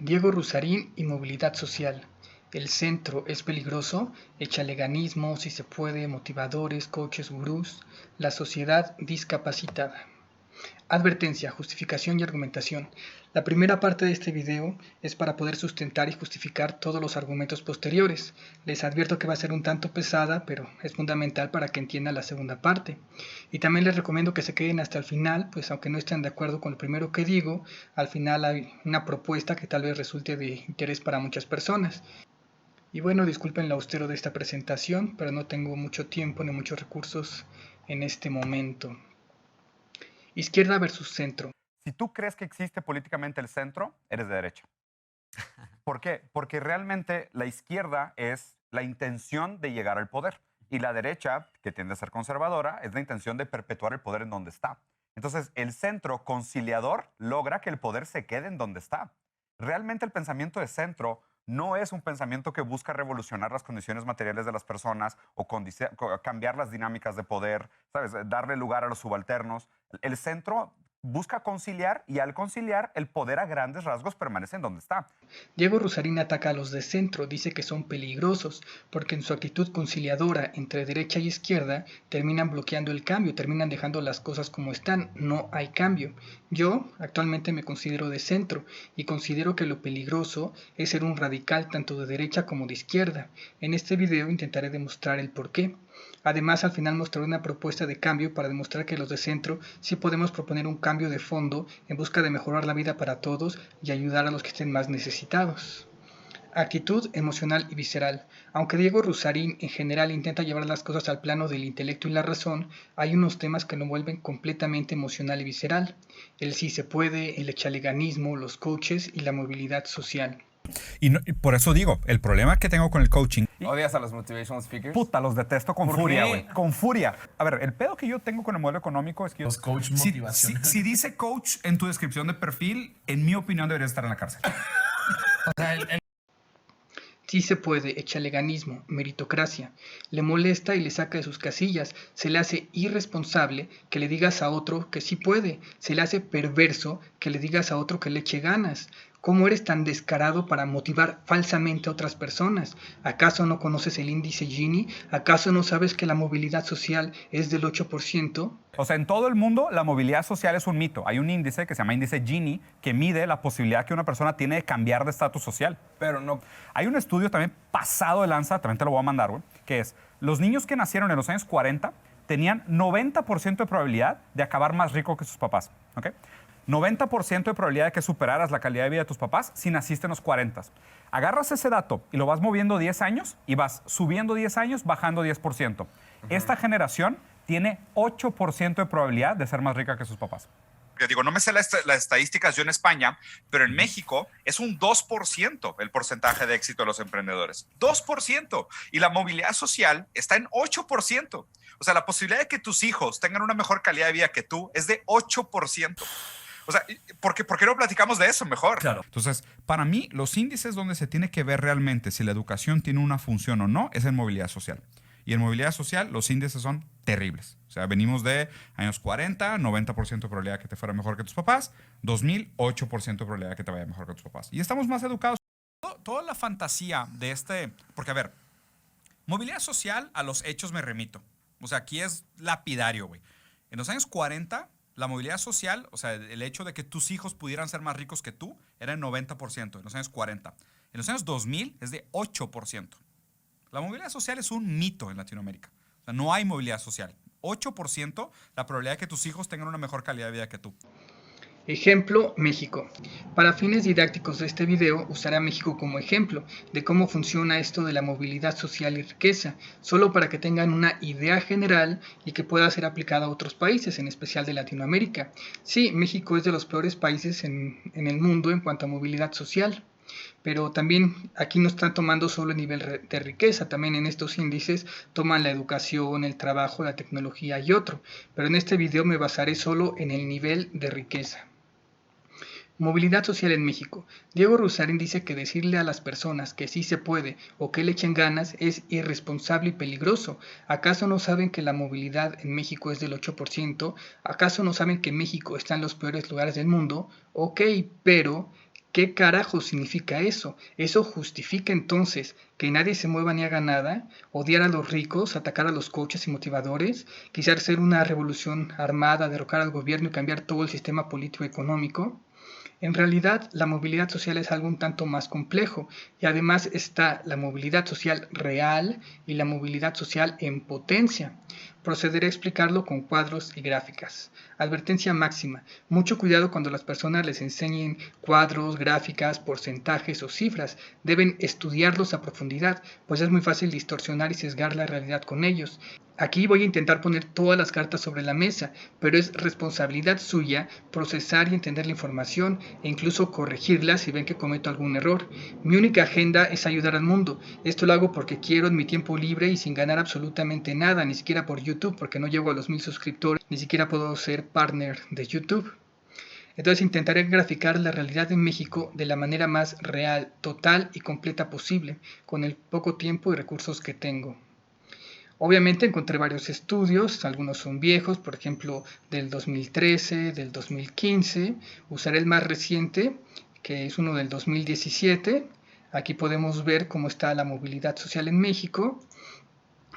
Diego Rusarín y movilidad social. El centro es peligroso, echaleganismo, si se puede, motivadores, coaches, gurús, la sociedad discapacitada. Advertencia, justificación y argumentación. La primera parte de este video es para poder sustentar y justificar todos los argumentos posteriores. Les advierto que va a ser un tanto pesada, pero es fundamental para que entiendan la segunda parte. Y también les recomiendo que se queden hasta el final, pues aunque no estén de acuerdo con lo primero que digo, al final hay una propuesta que tal vez resulte de interés para muchas personas. Y bueno, disculpen lo austero de esta presentación, pero no tengo mucho tiempo ni muchos recursos en este momento. Izquierda versus centro. Si tú crees que existe políticamente el centro, eres de derecha. ¿Por qué? Porque realmente la izquierda es la intención de llegar al poder y la derecha, que tiende a ser conservadora, es la intención de perpetuar el poder en donde está. Entonces, el centro conciliador logra que el poder se quede en donde está. Realmente el pensamiento de centro no es un pensamiento que busca revolucionar las condiciones materiales de las personas o cambiar las dinámicas de poder, ¿sabes? Darle lugar a los subalternos. El centro busca conciliar y al conciliar el poder a grandes rasgos permanece en donde está. Diego Rusarín ataca a los de centro, dice que son peligrosos porque en su actitud conciliadora entre derecha y izquierda terminan bloqueando el cambio, terminan dejando las cosas como están, no hay cambio. Yo actualmente me considero de centro y considero que lo peligroso es ser un radical tanto de derecha como de izquierda. En este video intentaré demostrar el porqué. Además, al final mostraré una propuesta de cambio para demostrar que los de centro sí podemos proponer un cambio de fondo en busca de mejorar la vida para todos y ayudar a los que estén más necesitados. Actitud emocional y visceral. Aunque Diego Rusarín en general intenta llevar las cosas al plano del intelecto y la razón, hay unos temas que lo vuelven completamente emocional y visceral. El sí se puede, el echaleganismo, los coaches y la movilidad social. Y por eso digo, el problema que tengo con el coaching... ¿Odias a los motivational speakers? Puta, los detesto con ¿Por furia, qué? güey. Con furia. A ver, el pedo que yo tengo con el modelo económico es que... Los coach motivacionales. Si dice coach en tu descripción de perfil, en mi opinión deberías estar en la cárcel. O sea, Sí se puede, echaleganismo, meritocracia. Le molesta y le saca de sus casillas. Se le hace irresponsable que le digas a otro que sí puede. Se le hace perverso que le digas a otro que le eche ganas. ¿Cómo eres tan descarado para motivar falsamente a otras personas? ¿Acaso no conoces el índice Gini? ¿Acaso no sabes que la movilidad social es del 8%? O sea, en todo el mundo la movilidad social es un mito. Hay un índice que se llama índice Gini que mide la posibilidad que una persona tiene de cambiar de estatus social. Pero no. Hay un estudio también pasado de lanza, también te lo voy a mandar, güey, que es los niños que nacieron en los años 40 tenían 90% de probabilidad de acabar más rico que sus papás, ¿ok? 90% de probabilidad de que superaras la calidad de vida de tus papás si naciste en los 40. Agarras ese dato y lo vas moviendo 10 años y vas subiendo 10 años, bajando 10%. Esta generación tiene 8% de probabilidad de ser más rica que sus papás. Digo, no me sé las estadísticas yo en España, pero en México es un 2% el porcentaje de éxito de los emprendedores. 2%. Y la movilidad social está en 8%. O sea, la posibilidad de que tus hijos tengan una mejor calidad de vida que tú es de 8%. O sea, ¿por qué no platicamos de eso mejor? Claro. Entonces, para mí, los índices donde se tiene que ver realmente si la educación tiene una función o no es en movilidad social. Y en movilidad social los índices son terribles. O sea, venimos de años 40, 90% de probabilidad que te fuera mejor que tus papás, 2000, 8% de probabilidad que te vaya mejor que tus papás. Y estamos más educados. Toda la fantasía de este... Porque, a ver, movilidad social a los hechos me remito. O sea, aquí es lapidario, güey. En los años 40... la movilidad social, o sea, el hecho de que tus hijos pudieran ser más ricos que tú, era el 90% en los años 40. En los años 2000 es de 8%. La movilidad social es un mito en Latinoamérica. O sea, no hay movilidad social. 8% la probabilidad de que tus hijos tengan una mejor calidad de vida que tú. Ejemplo, México. Para fines didácticos de este video usaré a México como ejemplo de cómo funciona esto de la movilidad social y riqueza, solo para que tengan una idea general y que pueda ser aplicada a otros países, en especial de Latinoamérica. Sí, México es de los peores países en el mundo en cuanto a movilidad social. Pero también aquí no están tomando solo el nivel de riqueza, también en estos índices toman la educación, el trabajo, la tecnología y otro. Pero en este video me basaré solo en el nivel de riqueza. Movilidad social en México. Diego Rusarín dice que decirle a las personas que sí se puede o que le echen ganas es irresponsable y peligroso. ¿Acaso no saben que la movilidad en México es del 8%? ¿Acaso no saben que México está en los peores lugares del mundo? Ok, pero ¿Qué carajo significa eso? ¿Eso justifica entonces que nadie se mueva ni haga nada? ¿Odiar a los ricos? ¿Atacar a los coaches y motivadores? ¿Quizá hacer una revolución armada, derrocar al gobierno y cambiar todo el sistema político y económico? En realidad, la movilidad social es algo un tanto más complejo y además está la movilidad social real y la movilidad social en potencia. Procederé a explicarlo con cuadros y gráficas. Advertencia máxima. Mucho cuidado cuando las personas les enseñen cuadros, gráficas, porcentajes o cifras. Deben estudiarlos a profundidad, pues es muy fácil distorsionar y sesgar la realidad con ellos. Aquí voy a intentar poner todas las cartas sobre la mesa, pero es responsabilidad suya procesar y entender la información e incluso corregirla si ven que cometo algún error. Mi única agenda es ayudar al mundo. Esto lo hago porque quiero en mi tiempo libre y sin ganar absolutamente nada, ni siquiera por YouTube, porque no llego a los 1000 suscriptores, ni siquiera puedo ser partner de YouTube. Entonces intentaré graficar la realidad en México de la manera más real, total y completa posible, con el poco tiempo y recursos que tengo. Obviamente encontré varios estudios, algunos son viejos, por ejemplo del 2013, del 2015. Usaré el más reciente, que es uno del 2017. Aquí podemos ver cómo está la movilidad social en México.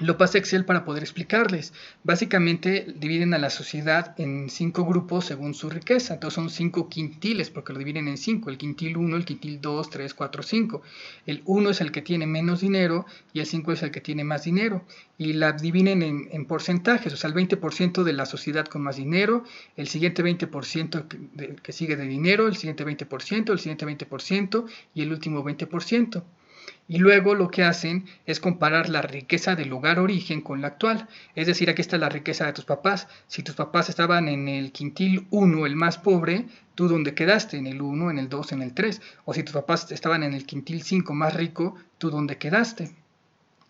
Lo pasé a Excel para poder explicarles. Básicamente dividen a la sociedad en 5 grupos según su riqueza. Entonces son 5 quintiles porque lo dividen en 5. El quintil 1, el quintil 2, 3, 4, 5. El 1 es el que tiene menos dinero y el 5 es el que tiene más dinero. Y la dividen en porcentajes. O sea, el 20% de la sociedad con más dinero, el siguiente 20% que sigue de dinero, el siguiente 20%, el siguiente 20% y el último 20%. Y luego lo que hacen es comparar la riqueza del lugar origen con la actual. Es decir, aquí está la riqueza de tus papás. Si tus papás estaban en el quintil 1, el más pobre, ¿tú dónde quedaste? En el 1, en el 2, en el 3. O si tus papás estaban en el quintil 5, más rico, ¿tú dónde quedaste?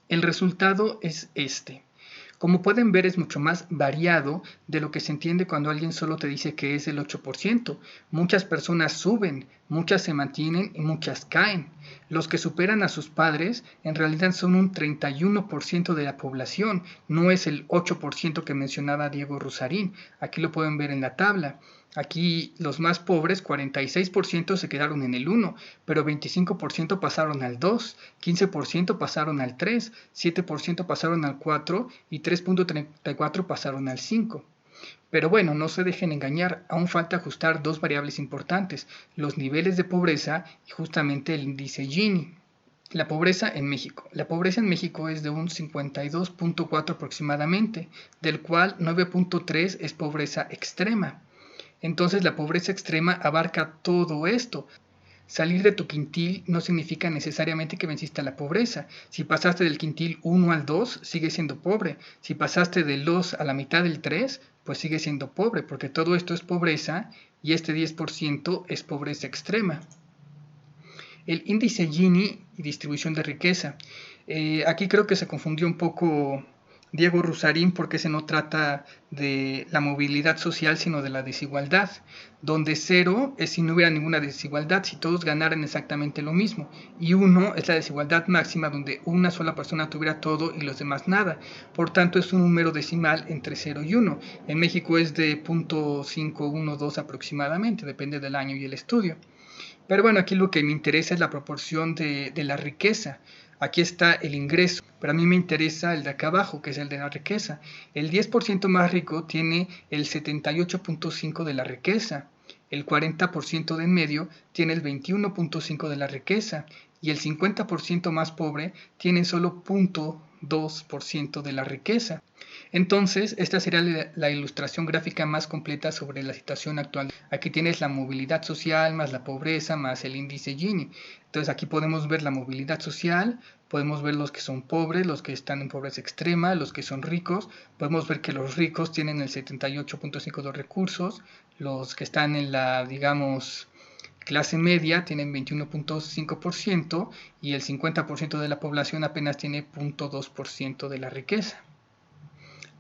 El resultado es este. Como pueden ver, es mucho más variado de lo que se entiende cuando alguien solo te dice que es el 8%. Muchas personas suben, muchas se mantienen y muchas caen. Los que superan a sus padres en realidad son un 31% de la población, no es el 8% que mencionaba Diego Rusarín. Aquí lo pueden ver en la tabla. Aquí los más pobres, 46% se quedaron en el 1, pero 25% pasaron al 2, 15% pasaron al 3, 7% pasaron al 4 y 3.34% pasaron al 5. Pero bueno, no se dejen engañar, aún falta ajustar 2 variables importantes, los niveles de pobreza y justamente el índice Gini. La pobreza en México. La pobreza en México es de un 52.4 aproximadamente, del cual 9.3 es pobreza extrema. Entonces la pobreza extrema abarca todo esto. Salir de tu quintil no significa necesariamente que venciste a la pobreza. Si pasaste del quintil 1 al 2, sigues siendo pobre. Si pasaste del 2 a la mitad del 3, pues sigues siendo pobre, porque todo esto es pobreza y este 10% es pobreza extrema. El índice Gini y distribución de riqueza. Aquí creo que se confundió un poco Diego Rusarín porque ese no trata de la movilidad social sino de la desigualdad, donde 0 es si no hubiera ninguna desigualdad, si todos ganaran exactamente lo mismo, y 1 es la desigualdad máxima donde una sola persona tuviera todo y los demás nada. Por tanto es un número decimal entre 0 y 1. En México es de 0.512 aproximadamente, depende del año y el estudio. Pero bueno, aquí lo que me interesa es la proporción de la riqueza. Aquí está el ingreso, pero a mí me interesa el de acá abajo, que es el de la riqueza. El 10% más rico tiene el 78.5% de la riqueza, el 40% de en medio tiene el 21.5% de la riqueza y el 50% más pobre tiene solo 0.2% de la riqueza. Entonces, esta sería la ilustración gráfica más completa sobre la situación actual. Aquí tienes la movilidad social, más la pobreza, más el índice Gini. Entonces, aquí podemos ver la movilidad social, podemos ver los que son pobres, los que están en pobreza extrema, los que son ricos. Podemos ver que los ricos tienen el 78.5% de recursos, los que están en la, digamos, clase media tienen 21.5% y el 50% de la población apenas tiene 0.2% de la riqueza.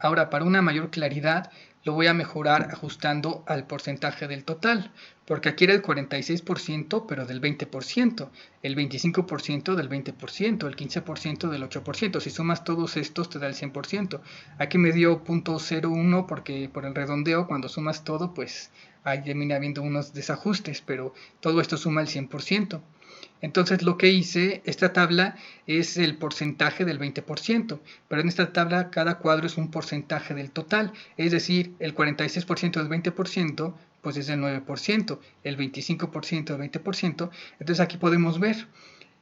Ahora, para una mayor claridad, lo voy a mejorar ajustando al porcentaje del total, porque aquí era el 46%, pero del 20%, el 25% del 20%, el 15% del 8%. Si sumas todos estos te da el 100%. Aquí me dio 0.01 porque por el redondeo, cuando sumas todo, pues ahí termina habiendo unos desajustes, pero todo esto suma el 100%. Entonces lo que hice, esta tabla es el porcentaje del 20%, pero en esta tabla cada cuadro es un porcentaje del total, es decir, el 46% del 20% pues es el 9%, el 25% del 20%, entonces aquí podemos ver,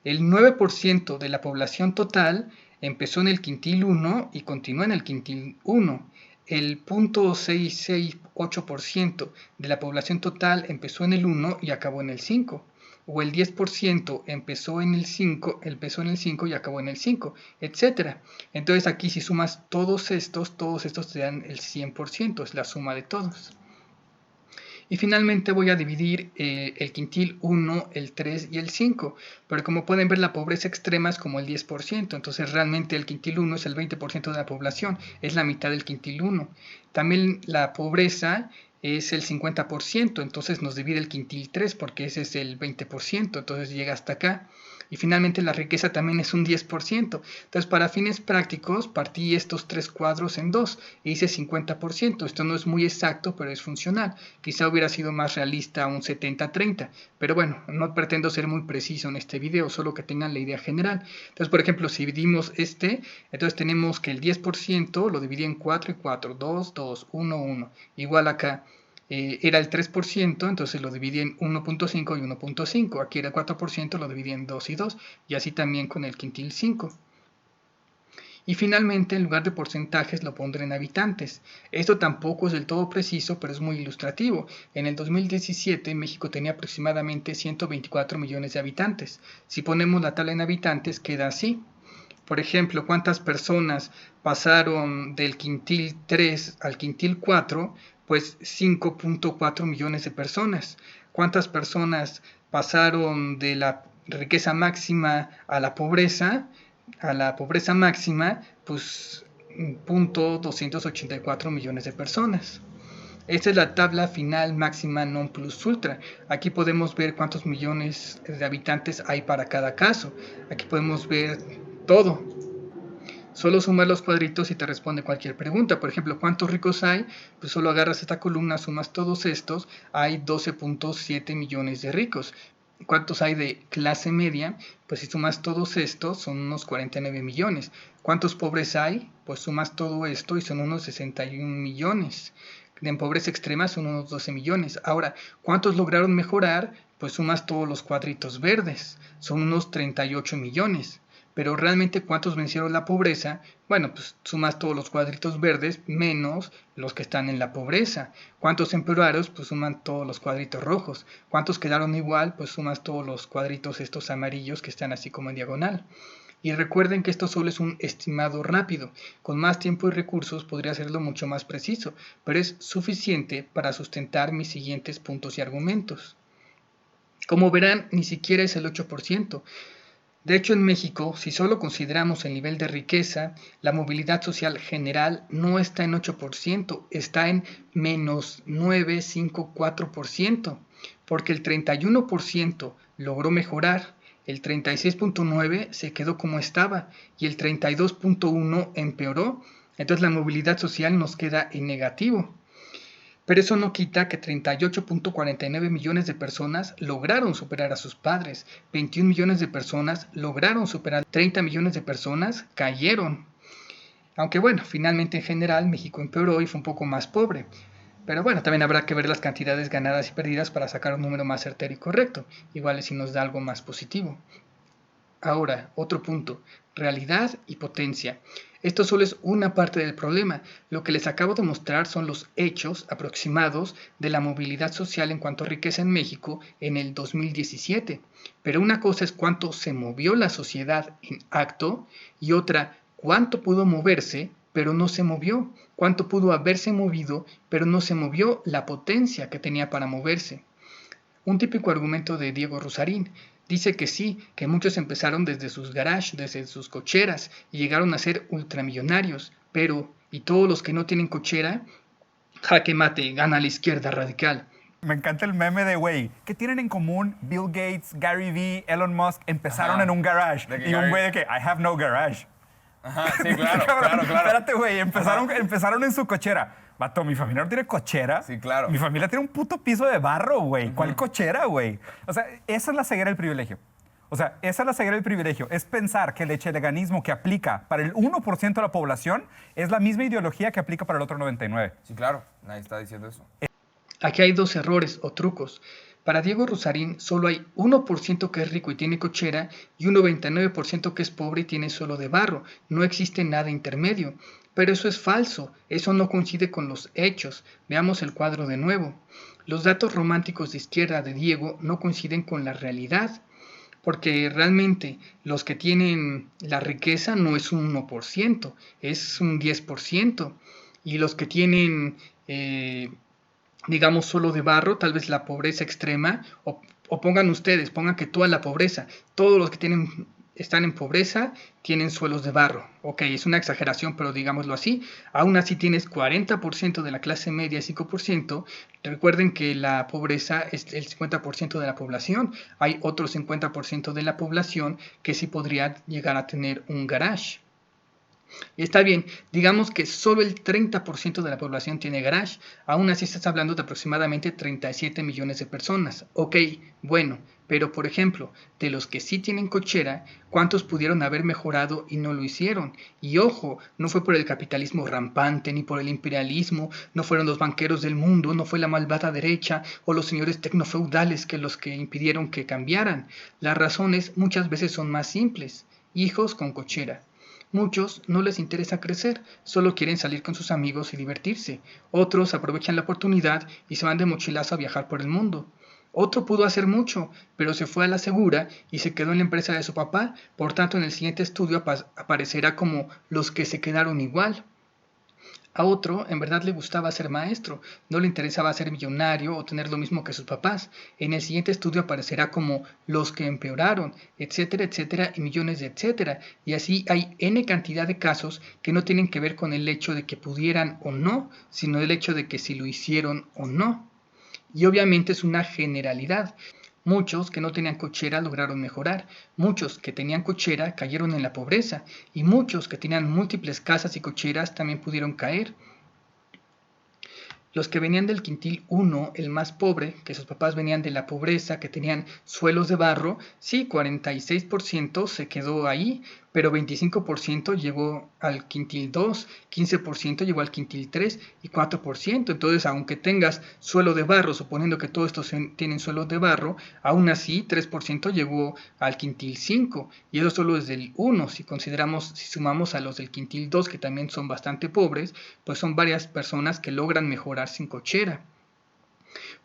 el 9% de la población total empezó en el quintil 1 y continúa en el quintil 1. El 0.668% de la población total empezó en el 1 y acabó en el 5. O el 10% empezó en el 5 y acabó en el 5, etc. Entonces aquí si sumas todos estos te dan el 100%, es la suma de todos. Y finalmente voy a dividir el quintil 1, el 3 y el 5. Pero como pueden ver, la pobreza extrema es como el 10%. Entonces realmente el quintil 1 es el 20% de la población. Es la mitad del quintil 1. También la pobreza es el 50%. Entonces nos divide el quintil 3 porque ese es el 20%. Entonces llega hasta acá. Y finalmente la riqueza también es un 10%. Entonces para fines prácticos partí estos tres cuadros en dos e hice 50%. Esto no es muy exacto, pero es funcional. Quizá hubiera sido más realista un 70-30. Pero bueno, no pretendo ser muy preciso en este video, solo que tengan la idea general. Entonces, por ejemplo, si dividimos entonces tenemos que el 10% lo dividí en 4 y 4. 2, 2, 1, 1. Igual acá. Era el 3%, entonces lo dividí en 1.5 y 1.5. Aquí era el 4%, lo dividí en 2 y 2. Y así también con el quintil 5. Y finalmente, en lugar de porcentajes, lo pondré en habitantes. Esto tampoco es del todo preciso, pero es muy ilustrativo. En el 2017, México tenía aproximadamente 124 millones de habitantes. Si ponemos la tabla en habitantes, queda así. Por ejemplo, ¿cuántas personas pasaron del quintil 3 al quintil 4? Pues 5.4 millones de personas. ¿Cuántas personas pasaron de la riqueza máxima a la pobreza máxima? Pues 0.284 millones de personas. Esta es la tabla final máxima non plus ultra. Aquí podemos ver cuántos millones de habitantes hay para cada caso. Aquí podemos ver todo. Solo sumar los cuadritos y te responde cualquier pregunta. Por ejemplo, ¿cuántos ricos hay? Pues solo agarras esta columna, sumas todos estos, hay 12.7 millones de ricos. ¿Cuántos hay de clase media? Pues si sumas todos estos, son unos 49 millones. ¿Cuántos pobres hay? Pues sumas todo esto y son unos 61 millones. En pobreza extrema son unos 12 millones. Ahora, ¿cuántos lograron mejorar? Pues sumas todos los cuadritos verdes, son unos 38 millones. Pero realmente, ¿cuántos vencieron la pobreza? Bueno, pues sumas todos los cuadritos verdes menos los que están en la pobreza. ¿Cuántos empeoraron? Pues suman todos los cuadritos rojos. ¿Cuántos quedaron igual? Pues sumas todos los cuadritos estos amarillos que están así como en diagonal. Y recuerden que esto solo es un estimado rápido. Con más tiempo y recursos podría hacerlo mucho más preciso, pero es suficiente para sustentar mis siguientes puntos y argumentos. Como verán, ni siquiera es el 8%. De hecho, en México, si solo consideramos el nivel de riqueza, la movilidad social general no está en 8%, está en menos 9,54%, porque el 31% logró mejorar, el 36,9% se quedó como estaba y el 32,1% empeoró. Entonces la movilidad social nos queda en negativo. Pero eso no quita que 38.49 millones de personas lograron superar a sus padres, 21 millones de personas lograron superar, 30 millones de personas cayeron. Aunque bueno, finalmente en general México empeoró y fue un poco más pobre. Pero bueno, también habrá que ver las cantidades ganadas y perdidas para sacar un número más certero y correcto, igual si nos da algo más positivo. Ahora, otro punto, realidad y potencia. Esto solo es una parte del problema. Lo que les acabo de mostrar son los hechos aproximados de la movilidad social en cuanto a riqueza en México en el 2017. Pero una cosa es cuánto se movió la sociedad en acto y otra, cuánto pudo moverse, pero no se movió. Cuánto pudo haberse movido, pero no se movió la potencia que tenía para moverse. Un típico argumento de Diego Rusarín. Dice que sí, que muchos empezaron desde sus garages, desde sus cocheras y llegaron a ser ultramillonarios, pero ¿y todos los que no tienen cochera? Jaque mate, gana la izquierda radical. Me encanta el meme de, güey, ¿qué tienen en común Bill Gates, Gary Vee, Elon Musk? Empezaron Ajá. en un garage. De que Y un Gary- güey de que, I have no garage. Ajá, sí, claro, Cabrón, claro. Espérate, güey, empezaron en su cochera. Vato, mi familia no tiene cochera. Sí, claro. Mi familia tiene un puto piso de barro, güey. ¿Cuál cochera, güey? O sea, esa es la ceguera del privilegio. O sea, esa es la ceguera del privilegio. Es pensar que el echeleganismo que aplica para el 1% de la población es la misma ideología que aplica para el otro 99%. Sí, claro. Nadie está diciendo eso. Aquí hay dos errores o trucos. Para Diego Rusarín solo hay 1% que es rico y tiene cochera y un 99% que es pobre y tiene suelo de barro. No existe nada intermedio. Pero eso es falso, eso no coincide con los hechos. Veamos el cuadro de nuevo. Los datos románticos de izquierda de Diego no coinciden con la realidad. Porque realmente los que tienen la riqueza no es un 1%, es un 10%. Y los que tienen, digamos, solo de barro, tal vez la pobreza extrema, o pongan ustedes, pongan que toda la pobreza, todos los que están en pobreza tienen suelos de barro. Ok, es una exageración, pero digámoslo así. Aún así tienes 40% de la clase media y 5%. Recuerden que la pobreza es el 50% de la población. Hay otro 50% de la población que sí podría llegar a tener un garage. Y está bien, digamos que solo el 30% de la población tiene garage. Aún así estás hablando de aproximadamente 37 millones de personas. Ok, bueno, pero por ejemplo, de los que sí tienen cochera, ¿cuántos pudieron haber mejorado y no lo hicieron? Y ojo, no fue por el capitalismo rampante ni por el imperialismo, no fueron los banqueros del mundo, no fue la malvada derecha o los señores tecnofeudales los que impidieron que cambiaran. Las razones muchas veces son más simples. Hijos con cochera. Muchos no les interesa crecer, solo quieren salir con sus amigos y divertirse. Otros aprovechan la oportunidad y se van de mochilazo a viajar por el mundo. Otro pudo hacer mucho, pero se fue a la segura y se quedó en la empresa de su papá, por tanto en el siguiente estudio aparecerá como los que se quedaron igual. A otro en verdad le gustaba ser maestro, no le interesaba ser millonario o tener lo mismo que sus papás. En el siguiente estudio aparecerá como los que empeoraron, etcétera, etcétera, y millones de etcétera. Y así hay N cantidad de casos que no tienen que ver con el hecho de que pudieran o no, sino el hecho de que si lo hicieron o no. Y obviamente es una generalidad. Muchos que no tenían cochera lograron mejorar, muchos que tenían cochera cayeron en la pobreza y muchos que tenían múltiples casas y cocheras también pudieron caer. Los que venían del quintil 1, el más pobre, que sus papás venían de la pobreza, que tenían suelos de barro, sí, 46% se quedó ahí, pero 25% llegó al quintil 2, 15% llegó al quintil 3 y 4%. Entonces, aunque tengas suelo de barro, suponiendo que todos estos tienen suelo de barro, aún así 3% llegó al quintil 5 y eso solo es del 1. Si sumamos a los del quintil 2, que también son bastante pobres, pues son varias personas que logran mejorar sin cochera.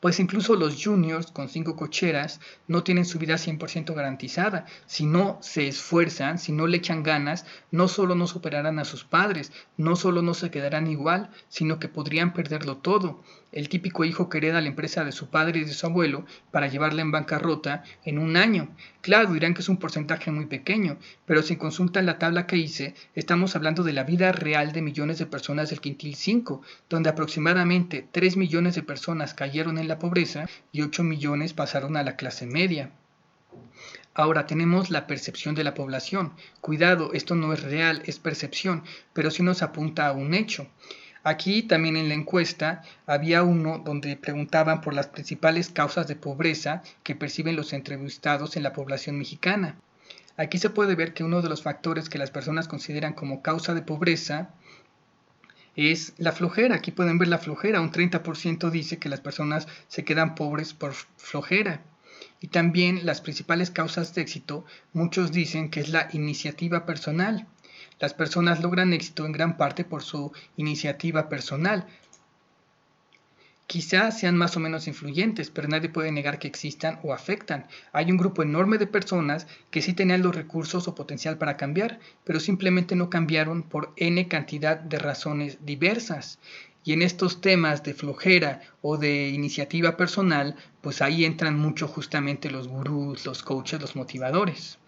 Pues incluso los juniors con 5 cocheras no tienen su vida 100% garantizada. Si no se esfuerzan, si no le echan ganas, no solo no superarán a sus padres, no solo no se quedarán igual, sino que podrían perderlo todo. El típico hijo que hereda la empresa de su padre y de su abuelo para llevarla en bancarrota en un año. Claro, dirán que es un porcentaje muy pequeño, pero si consultan la tabla que hice, estamos hablando de la vida real de millones de personas del quintil 5, donde aproximadamente 3 millones de personas cayeron en la pobreza y 8 millones pasaron a la clase media. Ahora tenemos la percepción de la población. Cuidado, esto no es real, es percepción, pero sí nos apunta a un hecho. Aquí también en la encuesta había uno donde preguntaban por las principales causas de pobreza que perciben los entrevistados en la población mexicana. Aquí se puede ver que uno de los factores que las personas consideran como causa de pobreza es la flojera. Aquí pueden ver la flojera. Un 30% dice que las personas se quedan pobres por flojera. Y también las principales causas de éxito, muchos dicen que es la iniciativa personal. Las personas logran éxito en gran parte por su iniciativa personal. Quizás sean más o menos influyentes, pero nadie puede negar que existan o afectan. Hay un grupo enorme de personas que sí tenían los recursos o potencial para cambiar, pero simplemente no cambiaron por N cantidad de razones diversas. Y en estos temas de flojera o de iniciativa personal, pues ahí entran mucho justamente los gurús, los coaches, los motivadores.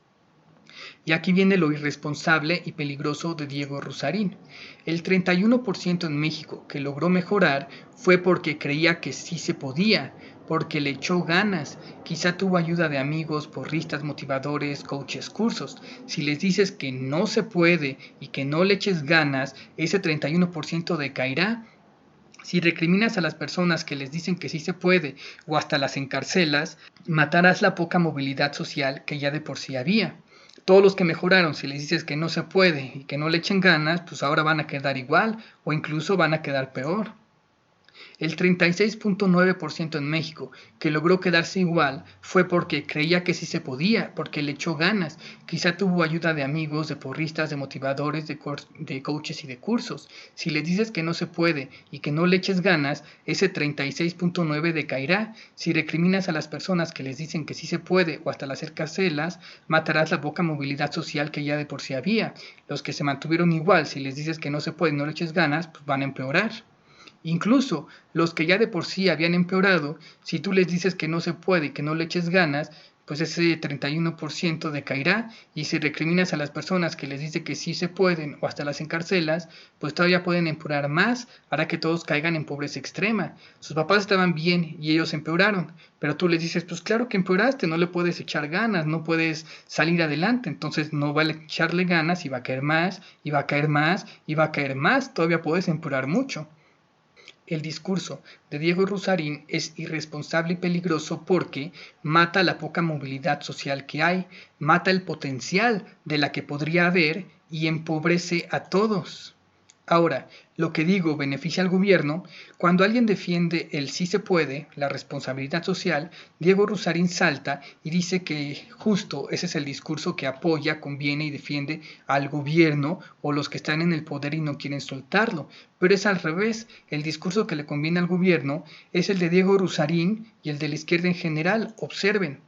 Y aquí viene lo irresponsable y peligroso de Diego Rusarín. El 31% en México que logró mejorar fue porque creía que sí se podía, porque le echó ganas, quizá tuvo ayuda de amigos, porristas, motivadores, coaches, cursos. Si les dices que no se puede y que no le eches ganas, ese 31% decaerá. Si recriminas a las personas que les dicen que sí se puede o hasta las encarcelas, matarás la poca movilidad social que ya de por sí había. Todos los que mejoraron, si les dices que no se puede y que no le echen ganas, pues ahora van a quedar igual o incluso van a quedar peor. El 36.9% en México que logró quedarse igual fue porque creía que sí se podía, porque le echó ganas. Quizá tuvo ayuda de amigos, de porristas, de motivadores, de coaches y de cursos. Si les dices que no se puede y que no le eches ganas, ese 36.9 decaerá. Si recriminas a las personas que les dicen que sí se puede o hasta las encarcelas, matarás la poca movilidad social que ya de por sí había. Los que se mantuvieron igual, si les dices que no se puede y no le eches ganas, pues van a empeorar. Incluso los que ya de por sí habían empeorado, si tú les dices que no se puede y que no le eches ganas, pues ese 31% decaerá. Y si recriminas a las personas que les dice que sí se pueden o hasta las encarcelas, pues todavía pueden empeorar más, hará que todos caigan en pobreza extrema. Sus papás estaban bien y ellos empeoraron, pero tú les dices, pues claro que empeoraste, no le puedes echar ganas, no puedes salir adelante, entonces no vale echarle ganas y va a caer más, y va a caer más, y va a caer más, todavía puedes empeorar mucho. El discurso de Diego Rusarín es irresponsable y peligroso porque mata la poca movilidad social que hay, mata el potencial de la que podría haber y empobrece a todos. Ahora, lo que digo beneficia al gobierno. Cuando alguien defiende el sí se puede, la responsabilidad social, Diego Rusarín salta y dice que justo ese es el discurso que apoya, conviene y defiende al gobierno o los que están en el poder y no quieren soltarlo. Pero es al revés, el discurso que le conviene al gobierno es el de Diego Rusarín y el de la izquierda en general. Observen.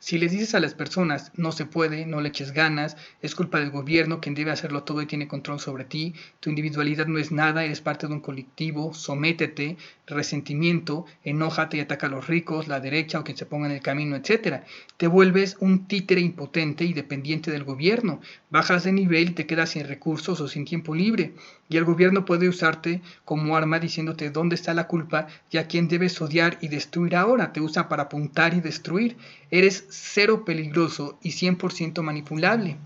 Si les dices a las personas, no se puede, no le eches ganas, es culpa del gobierno, quien debe hacerlo todo y tiene control sobre ti, tu individualidad no es nada, eres parte de un colectivo, sométete, resentimiento, enójate y ataca a los ricos, la derecha o quien se ponga en el camino, etc. Te vuelves un títere impotente y dependiente del gobierno, bajas de nivel y te quedas sin recursos o sin tiempo libre, y el gobierno puede usarte como arma diciéndote dónde está la culpa y a quién debes odiar y destruir ahora, te usa para apuntar y destruir. Eres cero peligroso y 100% manipulable.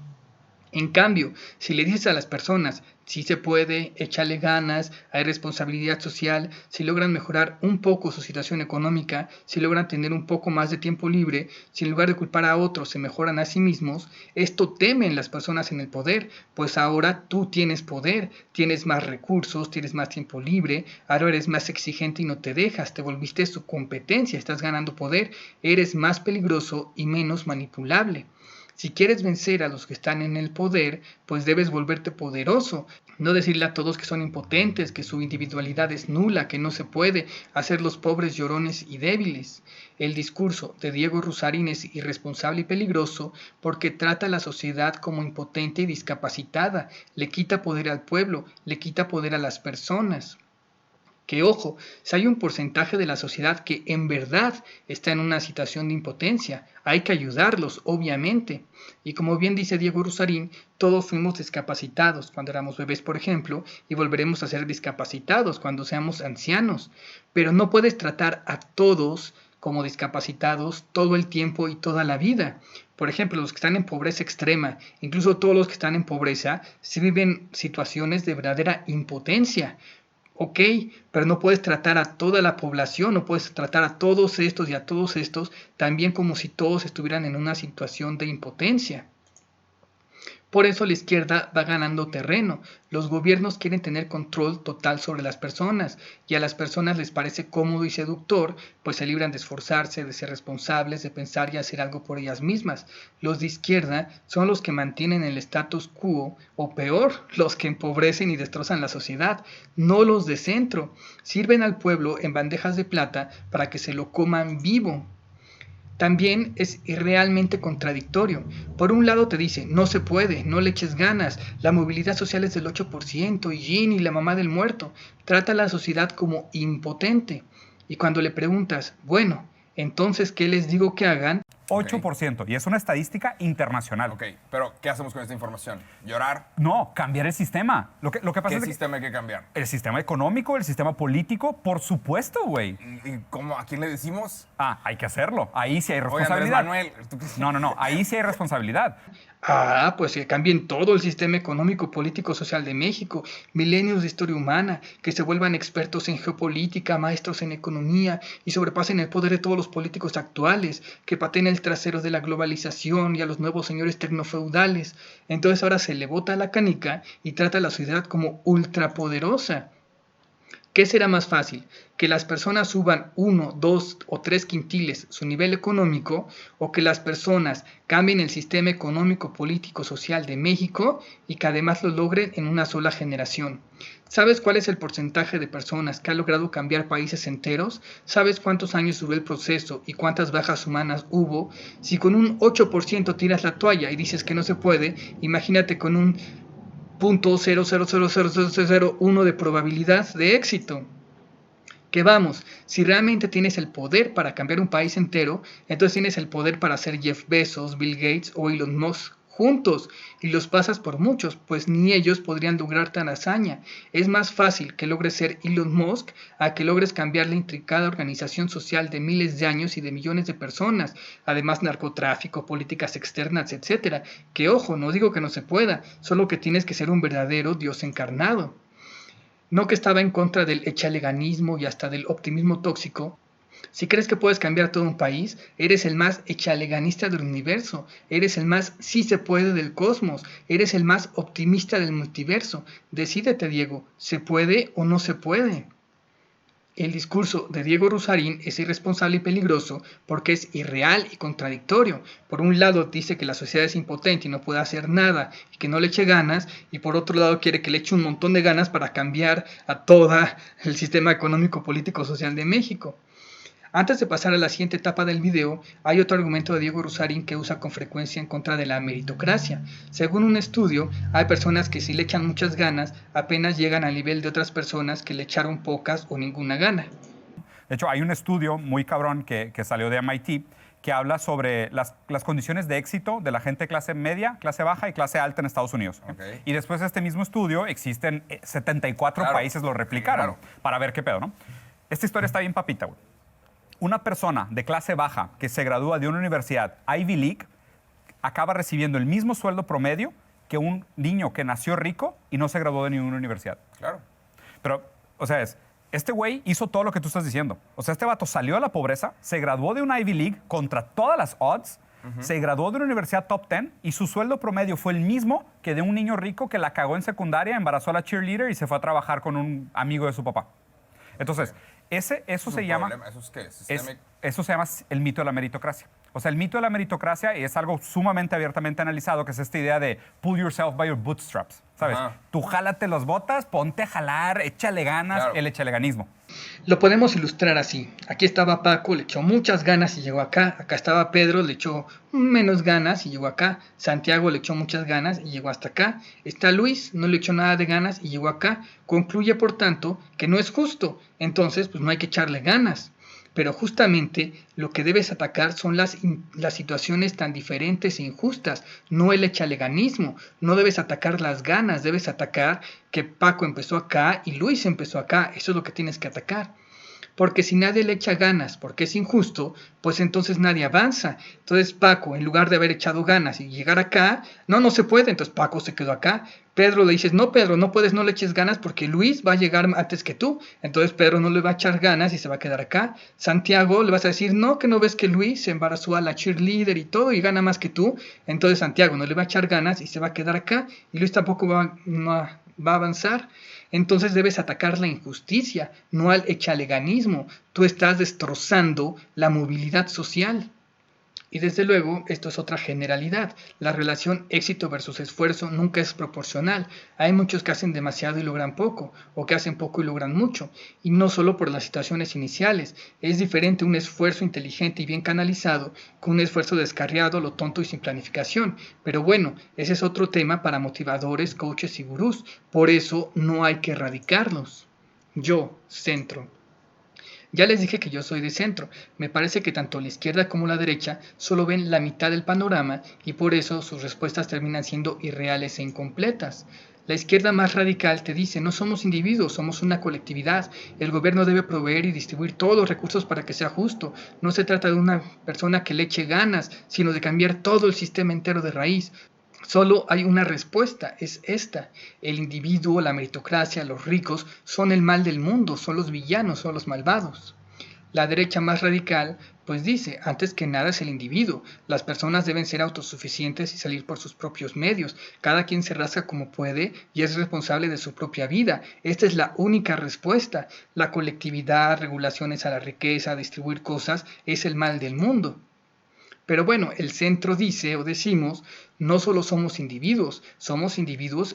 En cambio, si le dices a las personas, si se puede, échale ganas, hay responsabilidad social, si logran mejorar un poco su situación económica, si logran tener un poco más de tiempo libre, si en lugar de culpar a otros se mejoran a sí mismos, esto temen las personas en el poder, pues ahora tú tienes poder, tienes más recursos, tienes más tiempo libre, ahora eres más exigente y no te dejas, te volviste su competencia, estás ganando poder, eres más peligroso y menos manipulable. Si quieres vencer a los que están en el poder, pues debes volverte poderoso. No decirle a todos que son impotentes, que su individualidad es nula, que no se puede, hacerlos pobres, llorones y débiles. El discurso de Diego Rusarín es irresponsable y peligroso porque trata a la sociedad como impotente y discapacitada, le quita poder al pueblo, le quita poder a las personas. Que ojo, si hay un porcentaje de la sociedad que en verdad está en una situación de impotencia, hay que ayudarlos, obviamente. Y como bien dice Diego Rusarín, todos fuimos discapacitados cuando éramos bebés, por ejemplo, y volveremos a ser discapacitados cuando seamos ancianos. Pero no puedes tratar a todos como discapacitados todo el tiempo y toda la vida. Por ejemplo, los que están en pobreza extrema, incluso todos los que están en pobreza, sí viven situaciones de verdadera impotencia. Ok, pero no puedes tratar a toda la población, no puedes tratar a todos estos y a todos estos también como si todos estuvieran en una situación de impotencia. Por eso la izquierda va ganando terreno. Los gobiernos quieren tener control total sobre las personas y a las personas les parece cómodo y seductor, pues se libran de esforzarse, de ser responsables, de pensar y hacer algo por ellas mismas. Los de izquierda son los que mantienen el status quo o peor, los que empobrecen y destrozan la sociedad, no los de centro. Sirven al pueblo en bandejas de plata para que se lo coman vivo. También es realmente contradictorio. Por un lado te dice, no se puede, no le eches ganas, la movilidad social es del 8% y Ginny, la mamá del muerto, trata a la sociedad como impotente. Y cuando le preguntas, bueno, entonces, ¿qué les digo que hagan? 8%. Y es una estadística internacional. Ok, pero ¿qué hacemos con esta información? ¿Llorar? No, cambiar el sistema. Lo que pasa ¿Qué es que sistema hay que cambiar? el sistema económico, el sistema político, por supuesto, güey. ¿Y cómo? ¿A quién le decimos? Ah, hay que hacerlo. Ahí sí hay Oye, Andrés responsabilidad. Manuel. ¿tú qué- No. Ahí sí hay responsabilidad. Ah, pues que cambien todo el sistema económico, político, social de México, milenios de historia humana, que se vuelvan expertos en geopolítica, maestros en economía y sobrepasen el poder de todos los políticos actuales, que pateen el trasero de la globalización y a los nuevos señores tecnofeudales. Entonces ahora se le bota la canica y trata a la sociedad como ultrapoderosa. ¿Qué será más fácil? ¿Que las personas suban 1, 2 o 3 quintiles su nivel económico o que las personas cambien el sistema económico, político, social de México y que además lo logren en una sola generación? ¿Sabes cuál es el porcentaje de personas que ha logrado cambiar países enteros? ¿Sabes cuántos años duró el proceso y cuántas bajas humanas hubo? Si con un 8% tiras la toalla y dices que no se puede, imagínate con un 0.000001 de probabilidad de éxito. Que vamos, si realmente tienes el poder para cambiar un país entero, entonces tienes el poder para ser Jeff Bezos, Bill Gates o Elon Musk juntos y los pasas por muchos, pues ni ellos podrían lograr tan hazaña. Es más fácil que logres ser Elon Musk a que logres cambiar la intricada organización social de miles de años y de millones de personas, además narcotráfico, políticas externas, etcétera. Que ojo, no digo que no se pueda, solo que tienes que ser un verdadero Dios encarnado. No que estaba en contra del echaleganismo y hasta del optimismo tóxico. Si crees que puedes cambiar todo un país, eres el más echaleganista del universo, eres el más sí se puede del cosmos, eres el más optimista del multiverso. Decídete, Diego, ¿se puede o no se puede? El discurso de Diego Rusarín es irresponsable y peligroso porque es irreal y contradictorio. Por un lado dice que la sociedad es impotente y no puede hacer nada y que no le eche ganas, y por otro lado quiere que le eche un montón de ganas para cambiar a todo el sistema económico, político, social de México. Antes de pasar a la siguiente etapa del video, hay otro argumento de Diego Rusarín que usa con frecuencia en contra de la meritocracia. Según un estudio, hay personas que si le echan muchas ganas, apenas llegan al nivel de otras personas que le echaron pocas o ninguna gana. De hecho, hay un estudio muy cabrón que salió de MIT que habla sobre las condiciones de éxito de la gente de clase media, clase baja y clase alta en Estados Unidos. Okay. Y después de este mismo estudio, existen 74 Claro. países lo replicaron Claro. para ver qué pedo, ¿no? Esta historia está bien papita, güey. Una persona de clase baja que se gradúa de una universidad Ivy League acaba recibiendo el mismo sueldo promedio que un niño que nació rico y no se graduó de ninguna universidad. Claro. Pero, o sea, este güey hizo todo lo que tú estás diciendo. O sea, este vato salió de la pobreza, se graduó de una Ivy League contra todas las odds, se graduó de una universidad top 10 y su sueldo promedio fue el mismo que de un niño rico que la cagó en secundaria, embarazó a la cheerleader y se fue a trabajar con un amigo de su papá. Entonces, eso se llama... ¿Eso es qué? Eso se llama el mito de la meritocracia. O sea, el mito de la meritocracia es algo sumamente abiertamente analizado, que es esta idea de pull yourself by your bootstraps, ¿sabes? Ajá. Tú jálate las botas, ponte a jalar, échale ganas, Claro. el echaleganismo. Lo podemos ilustrar así. Aquí estaba Paco, le echó muchas ganas y llegó acá. Acá estaba Pedro, le echó menos ganas y llegó acá. Santiago le echó muchas ganas y llegó hasta acá. Está Luis, no le echó nada de ganas y llegó acá. Concluye, por tanto, que no es justo. Entonces, pues no hay que echarle ganas. Pero justamente lo que debes atacar son las situaciones tan diferentes e injustas, no el echaleganismo. No debes atacar las ganas, debes atacar que Paco empezó acá y Luis empezó acá. Eso es lo que tienes que atacar. Porque si nadie le echa ganas porque es injusto, pues entonces nadie avanza. Entonces Paco, en lugar de haber echado ganas y llegar acá, no se puede, entonces Paco se quedó acá. Pedro le dices, no Pedro, no puedes, no le eches ganas porque Luis va a llegar antes que tú. Entonces Pedro no le va a echar ganas y se va a quedar acá. Santiago le vas a decir, no, que no ves que Luis se embarazó a la cheerleader y todo y gana más que tú. Entonces Santiago no le va a echar ganas y se va a quedar acá y Luis tampoco va a avanzar. Entonces debes atacar la injusticia, no al echaleganismo. Tú estás destrozando la movilidad social. Y desde luego, esto es otra generalidad. La relación éxito versus esfuerzo nunca es proporcional. Hay muchos que hacen demasiado y logran poco, o que hacen poco y logran mucho. Y no solo por las situaciones iniciales. Es diferente un esfuerzo inteligente y bien canalizado que un esfuerzo descarriado, lo tonto y sin planificación. Pero bueno, ese es otro tema para motivadores, coaches y gurús. Por eso no hay que erradicarlos. Yo, centro. Ya les dije que yo soy de centro. Me parece que tanto la izquierda como la derecha solo ven la mitad del panorama y por eso sus respuestas terminan siendo irreales e incompletas. La izquierda más radical te dice, no somos individuos, somos una colectividad. El gobierno debe proveer y distribuir todos los recursos para que sea justo. No se trata de una persona que le eche ganas, sino de cambiar todo el sistema entero de raíz. Solo hay una respuesta, es esta. El individuo, la meritocracia, los ricos son el mal del mundo, son los villanos, son los malvados. La derecha más radical, pues dice, antes que nada es el individuo. Las personas deben ser autosuficientes y salir por sus propios medios. Cada quien se rasca como puede y es responsable de su propia vida. Esta es la única respuesta. La colectividad, regulaciones a la riqueza, distribuir cosas, es el mal del mundo. Pero bueno, el centro dice o decimos, no solo somos individuos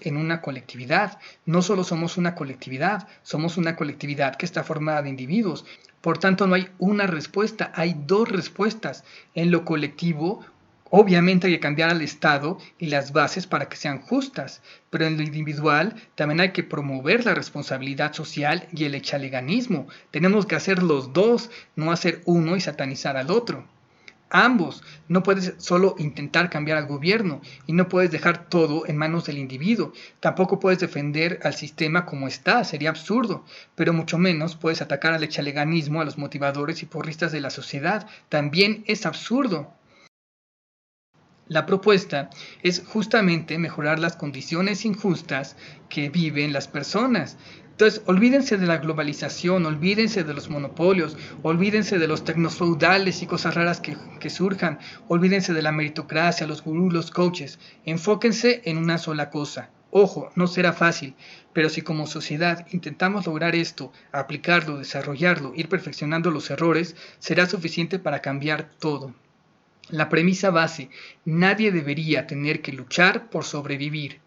en una colectividad. No solo somos una colectividad que está formada de individuos. Por tanto, no hay una respuesta, hay dos respuestas. En lo colectivo, obviamente hay que cambiar al Estado y las bases para que sean justas, pero en lo individual también hay que promover la responsabilidad social y el echaleganismo. Tenemos que hacer los dos, no hacer uno y satanizar al otro. Ambos. No puedes solo intentar cambiar al gobierno y no puedes dejar todo en manos del individuo. Tampoco puedes defender al sistema como está, sería absurdo. Pero mucho menos puedes atacar al echaleganismo, a los motivadores y porristas de la sociedad. También es absurdo. La propuesta es justamente mejorar las condiciones injustas que viven las personas. Entonces, olvídense de la globalización, olvídense de los monopolios, olvídense de los tecnofeudales y cosas raras que surjan, olvídense de la meritocracia, los gurús, los coaches. Enfóquense en una sola cosa. Ojo, no será fácil, pero si como sociedad intentamos lograr esto, aplicarlo, desarrollarlo, ir perfeccionando los errores, será suficiente para cambiar todo. La premisa base, nadie debería tener que luchar por sobrevivir.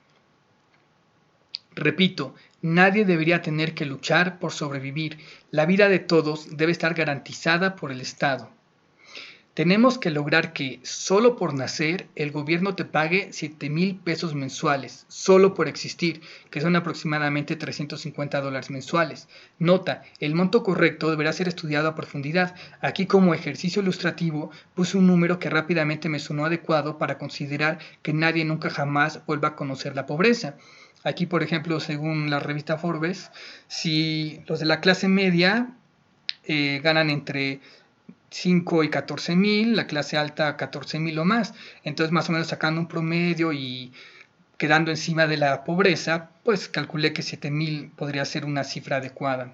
Repito, nadie debería tener que luchar por sobrevivir. La vida de todos debe estar garantizada por el Estado. Tenemos que lograr que, solo por nacer, el gobierno te pague 7,000 pesos mensuales, solo por existir, que son aproximadamente $350 mensuales. Nota, el monto correcto deberá ser estudiado a profundidad. Aquí, como ejercicio ilustrativo, puse un número que rápidamente me sonó adecuado para considerar que nadie nunca jamás vuelva a conocer la pobreza. Aquí, por ejemplo, según la revista Forbes, si los de la clase media ganan entre 5 y 14,000, la clase alta 14,000 o más. Entonces, más o menos sacando un promedio y quedando encima de la pobreza, pues calculé que 7,000 podría ser una cifra adecuada.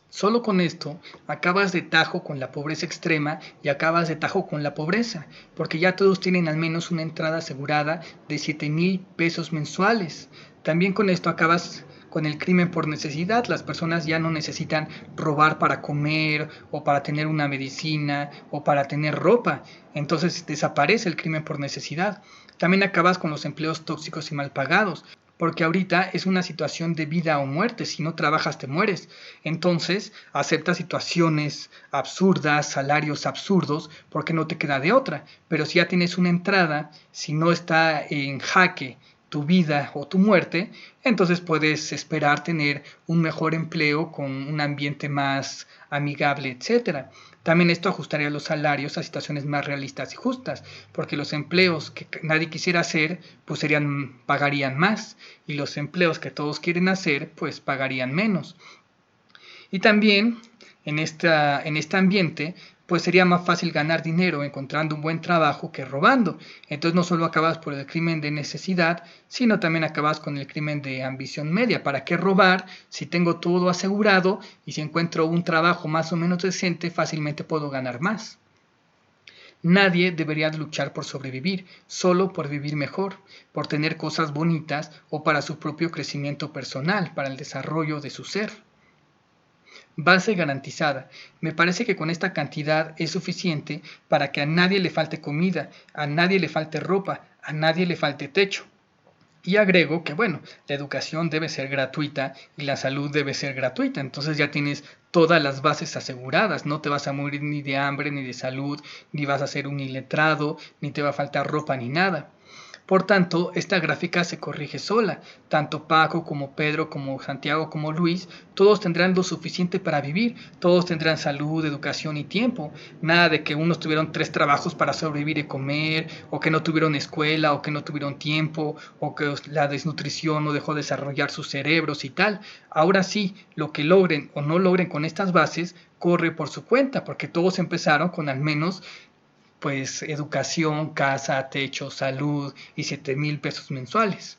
Solo con esto acabas de tajo con la pobreza extrema y acabas de tajo con la pobreza, porque ya todos tienen al menos una entrada asegurada de 7,000 pesos mensuales. También con esto acabas con el crimen por necesidad. Las personas ya no necesitan robar para comer o para tener una medicina o para tener ropa. Entonces desaparece el crimen por necesidad. También acabas con los empleos tóxicos y mal pagados, porque ahorita es una situación de vida o muerte. Si no trabajas te mueres. Entonces aceptas situaciones absurdas, salarios absurdos, porque no te queda de otra. Pero si ya tienes una entrada, si no está en jaque tu vida o tu muerte, entonces puedes esperar tener un mejor empleo con un ambiente más amigable, etc. También esto ajustaría los salarios a situaciones más realistas y justas, porque los empleos que nadie quisiera hacer, pues pagarían más, y los empleos que todos quieren hacer, pues pagarían menos. Y también en este ambiente, pues sería más fácil ganar dinero encontrando un buen trabajo que robando. Entonces no solo acabas por el crimen de necesidad, sino también acabas con el crimen de ambición media. ¿Para qué robar si tengo todo asegurado y si encuentro un trabajo más o menos decente, fácilmente puedo ganar más? Nadie debería luchar por sobrevivir, solo por vivir mejor, por tener cosas bonitas o para su propio crecimiento personal, para el desarrollo de su ser. Base garantizada. Me parece que con esta cantidad es suficiente para que a nadie le falte comida, a nadie le falte ropa, a nadie le falte techo. Y agrego que, bueno, la educación debe ser gratuita y la salud debe ser gratuita. Entonces ya tienes todas las bases aseguradas. No te vas a morir ni de hambre, ni de salud, ni vas a ser un iletrado, ni te va a faltar ropa, ni nada. Por tanto, esta gráfica se corrige sola. Tanto Paco como Pedro, como Santiago, como Luis, todos tendrán lo suficiente para vivir, todos tendrán salud, educación y tiempo. Nada de que unos tuvieron 3 trabajos para sobrevivir y comer, o que no tuvieron escuela, o que no tuvieron tiempo, o que la desnutrición no dejó desarrollar sus cerebros y tal. Ahora sí, lo que logren o no logren con estas bases, corre por su cuenta, porque todos empezaron con al menos pues educación, casa, techo, salud y 7,000 pesos mensuales.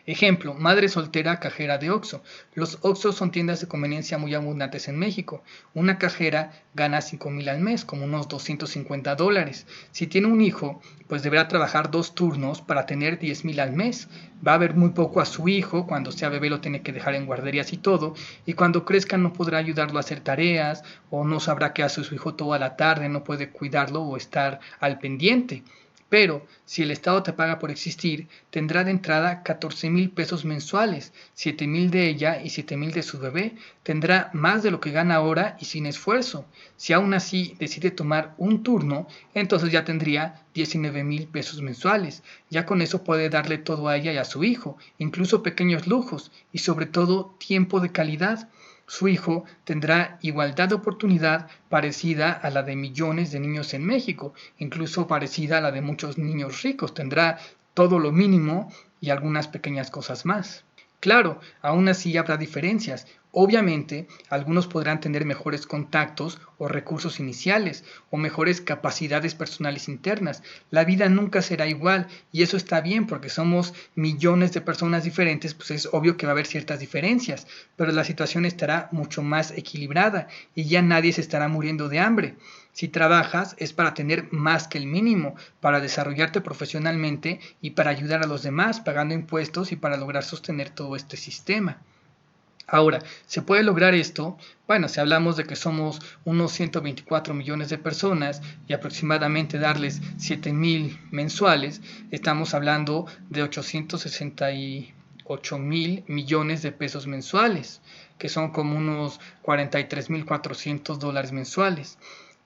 Ejemplo, madre soltera cajera de Oxxo. Los Oxxos son tiendas de conveniencia muy abundantes en México. Una cajera gana 5,000 al mes, como unos $250. Si tiene un hijo, pues deberá trabajar 2 turnos para tener 10,000 al mes. Va a ver muy poco a su hijo, cuando sea bebé lo tiene que dejar en guarderías y todo, y cuando crezca no podrá ayudarlo a hacer tareas, o no sabrá qué hace su hijo toda la tarde, no puede cuidarlo o estar al pendiente. Pero si el Estado te paga por existir, tendrá de entrada 14,000 pesos mensuales, 7,000 de ella y 7,000 de su bebé. Tendrá más de lo que gana ahora y sin esfuerzo. Si aún así decide tomar un turno, entonces ya tendría 19,000 pesos mensuales. Ya con eso puede darle todo a ella y a su hijo, incluso pequeños lujos y sobre todo tiempo de calidad. Su hijo tendrá igualdad de oportunidad parecida a la de millones de niños en México, incluso parecida a la de muchos niños ricos. Tendrá todo lo mínimo y algunas pequeñas cosas más. Claro, aún así habrá diferencias. Obviamente, algunos podrán tener mejores contactos o recursos iniciales o mejores capacidades personales internas. La vida nunca será igual y eso está bien porque somos millones de personas diferentes, pues es obvio que va a haber ciertas diferencias, pero la situación estará mucho más equilibrada y ya nadie se estará muriendo de hambre. Si trabajas es para tener más que el mínimo, para desarrollarte profesionalmente y para ayudar a los demás pagando impuestos y para lograr sostener todo este sistema. Ahora, ¿se puede lograr esto? Bueno, si hablamos de que somos unos 124 millones de personas y aproximadamente darles 7,000 mensuales, estamos hablando de 868,000 millones de pesos mensuales, que son como unos 43,400 dólares mensuales.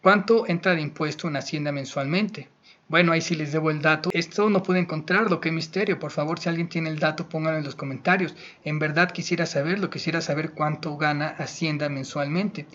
¿Cuánto entra de impuesto en Hacienda mensualmente? Bueno, ahí sí les debo el dato. Esto no pude encontrarlo, qué misterio. Por favor, si alguien tiene el dato, pónganlo en los comentarios. En verdad quisiera saber cuánto gana Hacienda mensualmente.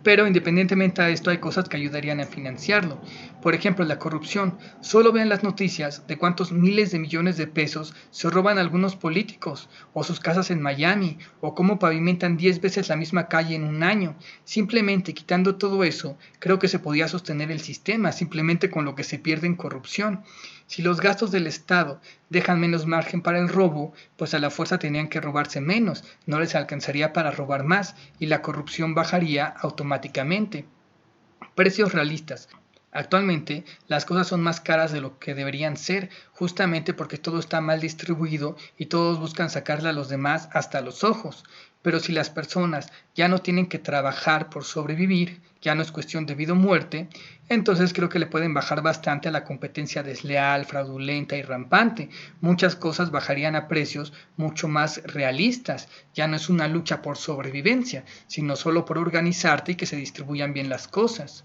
Pero independientemente de esto, hay cosas que ayudarían a financiarlo. Por ejemplo, la corrupción. Solo vean las noticias de cuántos miles de millones de pesos se roban algunos políticos, o sus casas en Miami, o cómo pavimentan 10 veces la misma calle en un año. Simplemente quitando todo eso, creo que se podía sostener el sistema, simplemente con lo que se pierde en corrupción. Si los gastos del Estado dejan menos margen para el robo, pues a la fuerza tenían que robarse menos, no les alcanzaría para robar más y la corrupción bajaría automáticamente. Precios realistas. Actualmente las cosas son más caras de lo que deberían ser, justamente porque todo está mal distribuido y todos buscan sacarle a los demás hasta los ojos. Pero si las personas ya no tienen que trabajar por sobrevivir, ya no es cuestión de vida o muerte, entonces creo que le pueden bajar bastante a la competencia desleal, fraudulenta y rampante. Muchas cosas bajarían a precios mucho más realistas. Ya no es una lucha por sobrevivencia, sino solo por organizarte y que se distribuyan bien las cosas.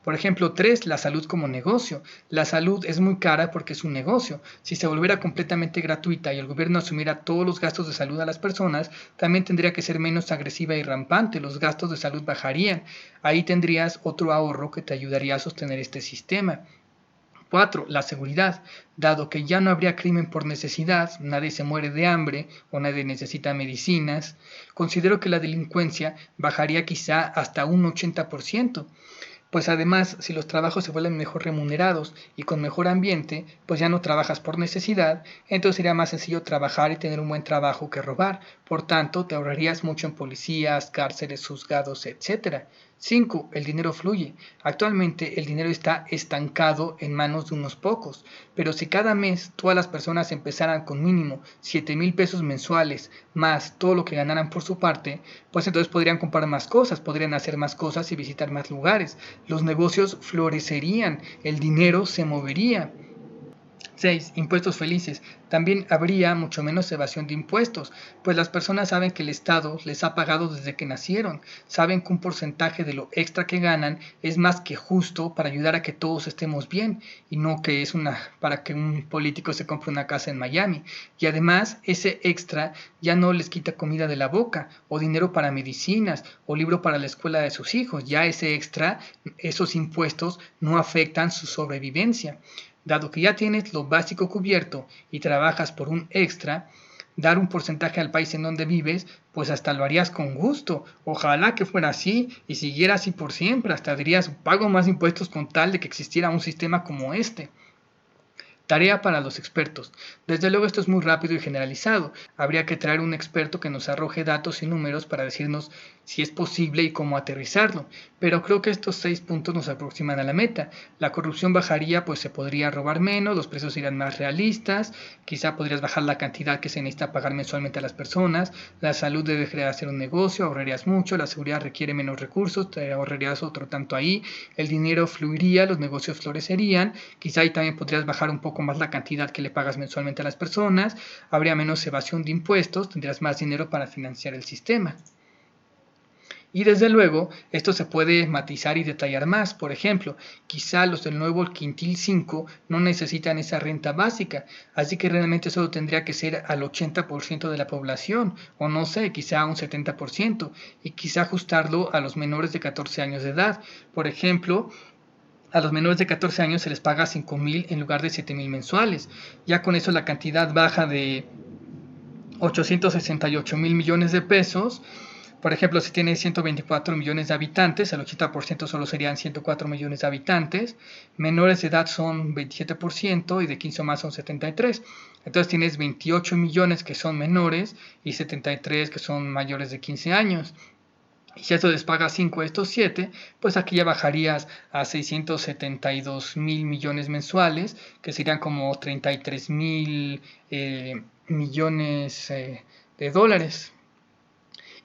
Por ejemplo, 3. La salud como negocio. La salud es muy cara porque es un negocio. Si se volviera completamente gratuita y el gobierno asumiera todos los gastos de salud a las personas, también tendría que ser menos agresiva y rampante. Los gastos de salud bajarían. Ahí tendrías otro ahorro que te ayudaría a sostener este sistema. 4. La seguridad. Dado que ya no habría crimen por necesidad, nadie se muere de hambre o nadie necesita medicinas, considero que la delincuencia bajaría quizá hasta un 80%. Pues además, si los trabajos se vuelven mejor remunerados y con mejor ambiente, pues ya no trabajas por necesidad, entonces sería más sencillo trabajar y tener un buen trabajo que robar. Por tanto, te ahorrarías mucho en policías, cárceles, juzgados, etc. 5. El dinero fluye. Actualmente el dinero está estancado en manos de unos pocos, pero si cada mes todas las personas empezaran con mínimo 7,000 pesos mensuales, más todo lo que ganaran por su parte, pues entonces podrían comprar más cosas, podrían hacer más cosas y visitar más lugares. Los negocios florecerían, el dinero se movería. 6. Impuestos felices. También habría mucho menos evasión de impuestos, pues las personas saben que el Estado les ha pagado desde que nacieron, saben que un porcentaje de lo extra que ganan es más que justo para ayudar a que todos estemos bien, y no que es para que un político se compre una casa en Miami. Y además, ese extra ya no les quita comida de la boca, o dinero para medicinas, o libro para la escuela de sus hijos. Ya ese extra, esos impuestos no afectan su sobrevivencia. Dado que ya tienes lo básico cubierto y trabajas por un extra, dar un porcentaje al país en donde vives, pues hasta lo harías con gusto. Ojalá que fuera así y siguiera así por siempre. Hasta dirías, pago más impuestos con tal de que existiera un sistema como este. Tarea para los expertos. Desde luego esto es muy rápido y generalizado. Habría que traer un experto que nos arroje datos y números para decirnos si es posible y cómo aterrizarlo. Pero creo que estos 6 puntos nos aproximan a la meta. La corrupción bajaría, pues se podría robar menos, los precios serían más realistas, quizá podrías bajar la cantidad que se necesita pagar mensualmente a las personas, la salud debe de hacer un negocio, ahorrarías mucho, la seguridad requiere menos recursos, te ahorrarías otro tanto ahí, el dinero fluiría, los negocios florecerían, quizá ahí también podrías bajar un poco más la cantidad que le pagas mensualmente a las personas, habría menos evasión de impuestos, tendrías más dinero para financiar el sistema. Y desde luego, esto se puede matizar y detallar más. Por ejemplo, quizá los del nuevo quintil 5 no necesitan esa renta básica, así que realmente solo tendría que ser al 80% de la población, o no sé, quizá un 70%, y quizá ajustarlo a los menores de 14 años de edad. Por ejemplo, a los menores de 14 años se les paga 5,000 en lugar de 7,000 mensuales. Ya con eso la cantidad baja de 868,000 millones de pesos. Por ejemplo, si tiene 124 millones de habitantes, el 80% solo serían 104 millones de habitantes. Menores de edad son 27% y de 15 o más son 73. Entonces tienes 28 millones que son menores y 73 que son mayores de 15 años. Y si eso les paga 5 a estos 7, pues aquí ya bajarías a 672,000 millones mensuales, que serían como 33,000 millones de dólares.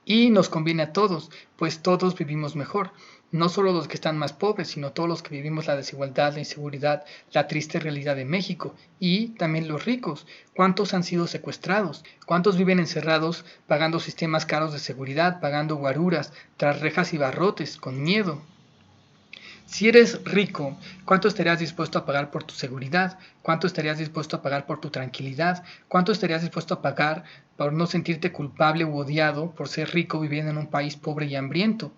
Y nos conviene a todos, pues todos vivimos mejor. No solo los que están más pobres, sino todos los que vivimos la desigualdad, la inseguridad, la triste realidad de México. Y también los ricos. ¿Cuántos han sido secuestrados? ¿Cuántos viven encerrados pagando sistemas caros de seguridad, pagando guaruras, tras rejas y barrotes, con miedo? Si eres rico, ¿cuánto estarías dispuesto a pagar por tu seguridad? ¿Cuánto estarías dispuesto a pagar por tu tranquilidad? ¿Cuánto estarías dispuesto a pagar por no sentirte culpable u odiado por ser rico viviendo en un país pobre y hambriento?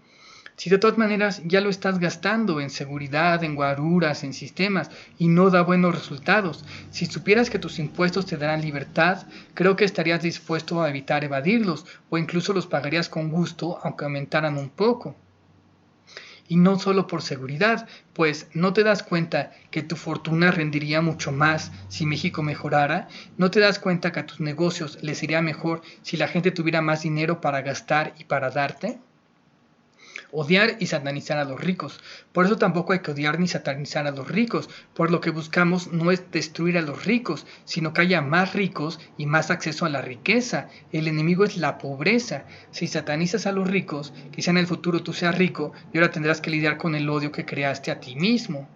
Si de todas maneras ya lo estás gastando en seguridad, en guaruras, en sistemas y no da buenos resultados, si supieras que tus impuestos te darán libertad, creo que estarías dispuesto a evitar evadirlos o incluso los pagarías con gusto aunque aumentaran un poco. Y no solo por seguridad, pues ¿no te das cuenta que tu fortuna rendiría mucho más si México mejorara? ¿No te das cuenta que a tus negocios les iría mejor si la gente tuviera más dinero para gastar y para darte? Odiar y satanizar a los ricos. Por eso tampoco hay que odiar ni satanizar a los ricos, por lo que buscamos no es destruir a los ricos, sino que haya más ricos y más acceso a la riqueza. El enemigo es la pobreza. Si satanizas a los ricos, quizá en el futuro tú seas rico y ahora tendrás que lidiar con el odio que creaste a ti mismo.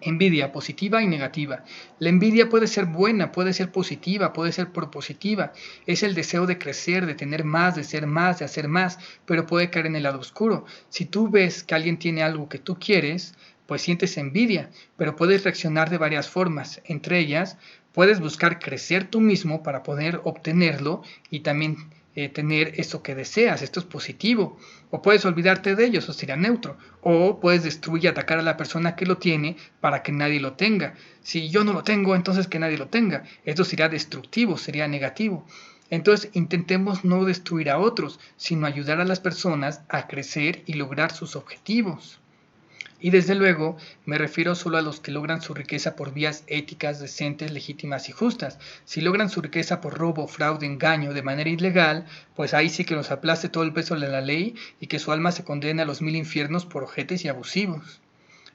Envidia positiva y negativa. La envidia puede ser buena, puede ser positiva, puede ser propositiva. Es el deseo de crecer, de tener más, de ser más, de hacer más, pero puede caer en el lado oscuro. Si tú ves que alguien tiene algo que tú quieres, pues sientes envidia, pero puedes reaccionar de varias formas. Entre ellas, puedes buscar crecer tú mismo para poder obtenerlo y también tener eso que deseas. Esto es positivo. O puedes olvidarte de ello, eso sería neutro. O puedes destruir y atacar a la persona que lo tiene para que nadie lo tenga. Si yo no lo tengo, entonces que nadie lo tenga. Esto sería destructivo, sería negativo. Entonces intentemos no destruir a otros, sino ayudar a las personas a crecer y lograr sus objetivos. Y desde luego me refiero solo a los que logran su riqueza por vías éticas, decentes, legítimas y justas. Si logran su riqueza por robo, fraude, engaño, de manera ilegal, pues ahí sí que nos aplaste todo el peso de la ley y que su alma se condene a los 1000 infiernos por ojetes y abusivos.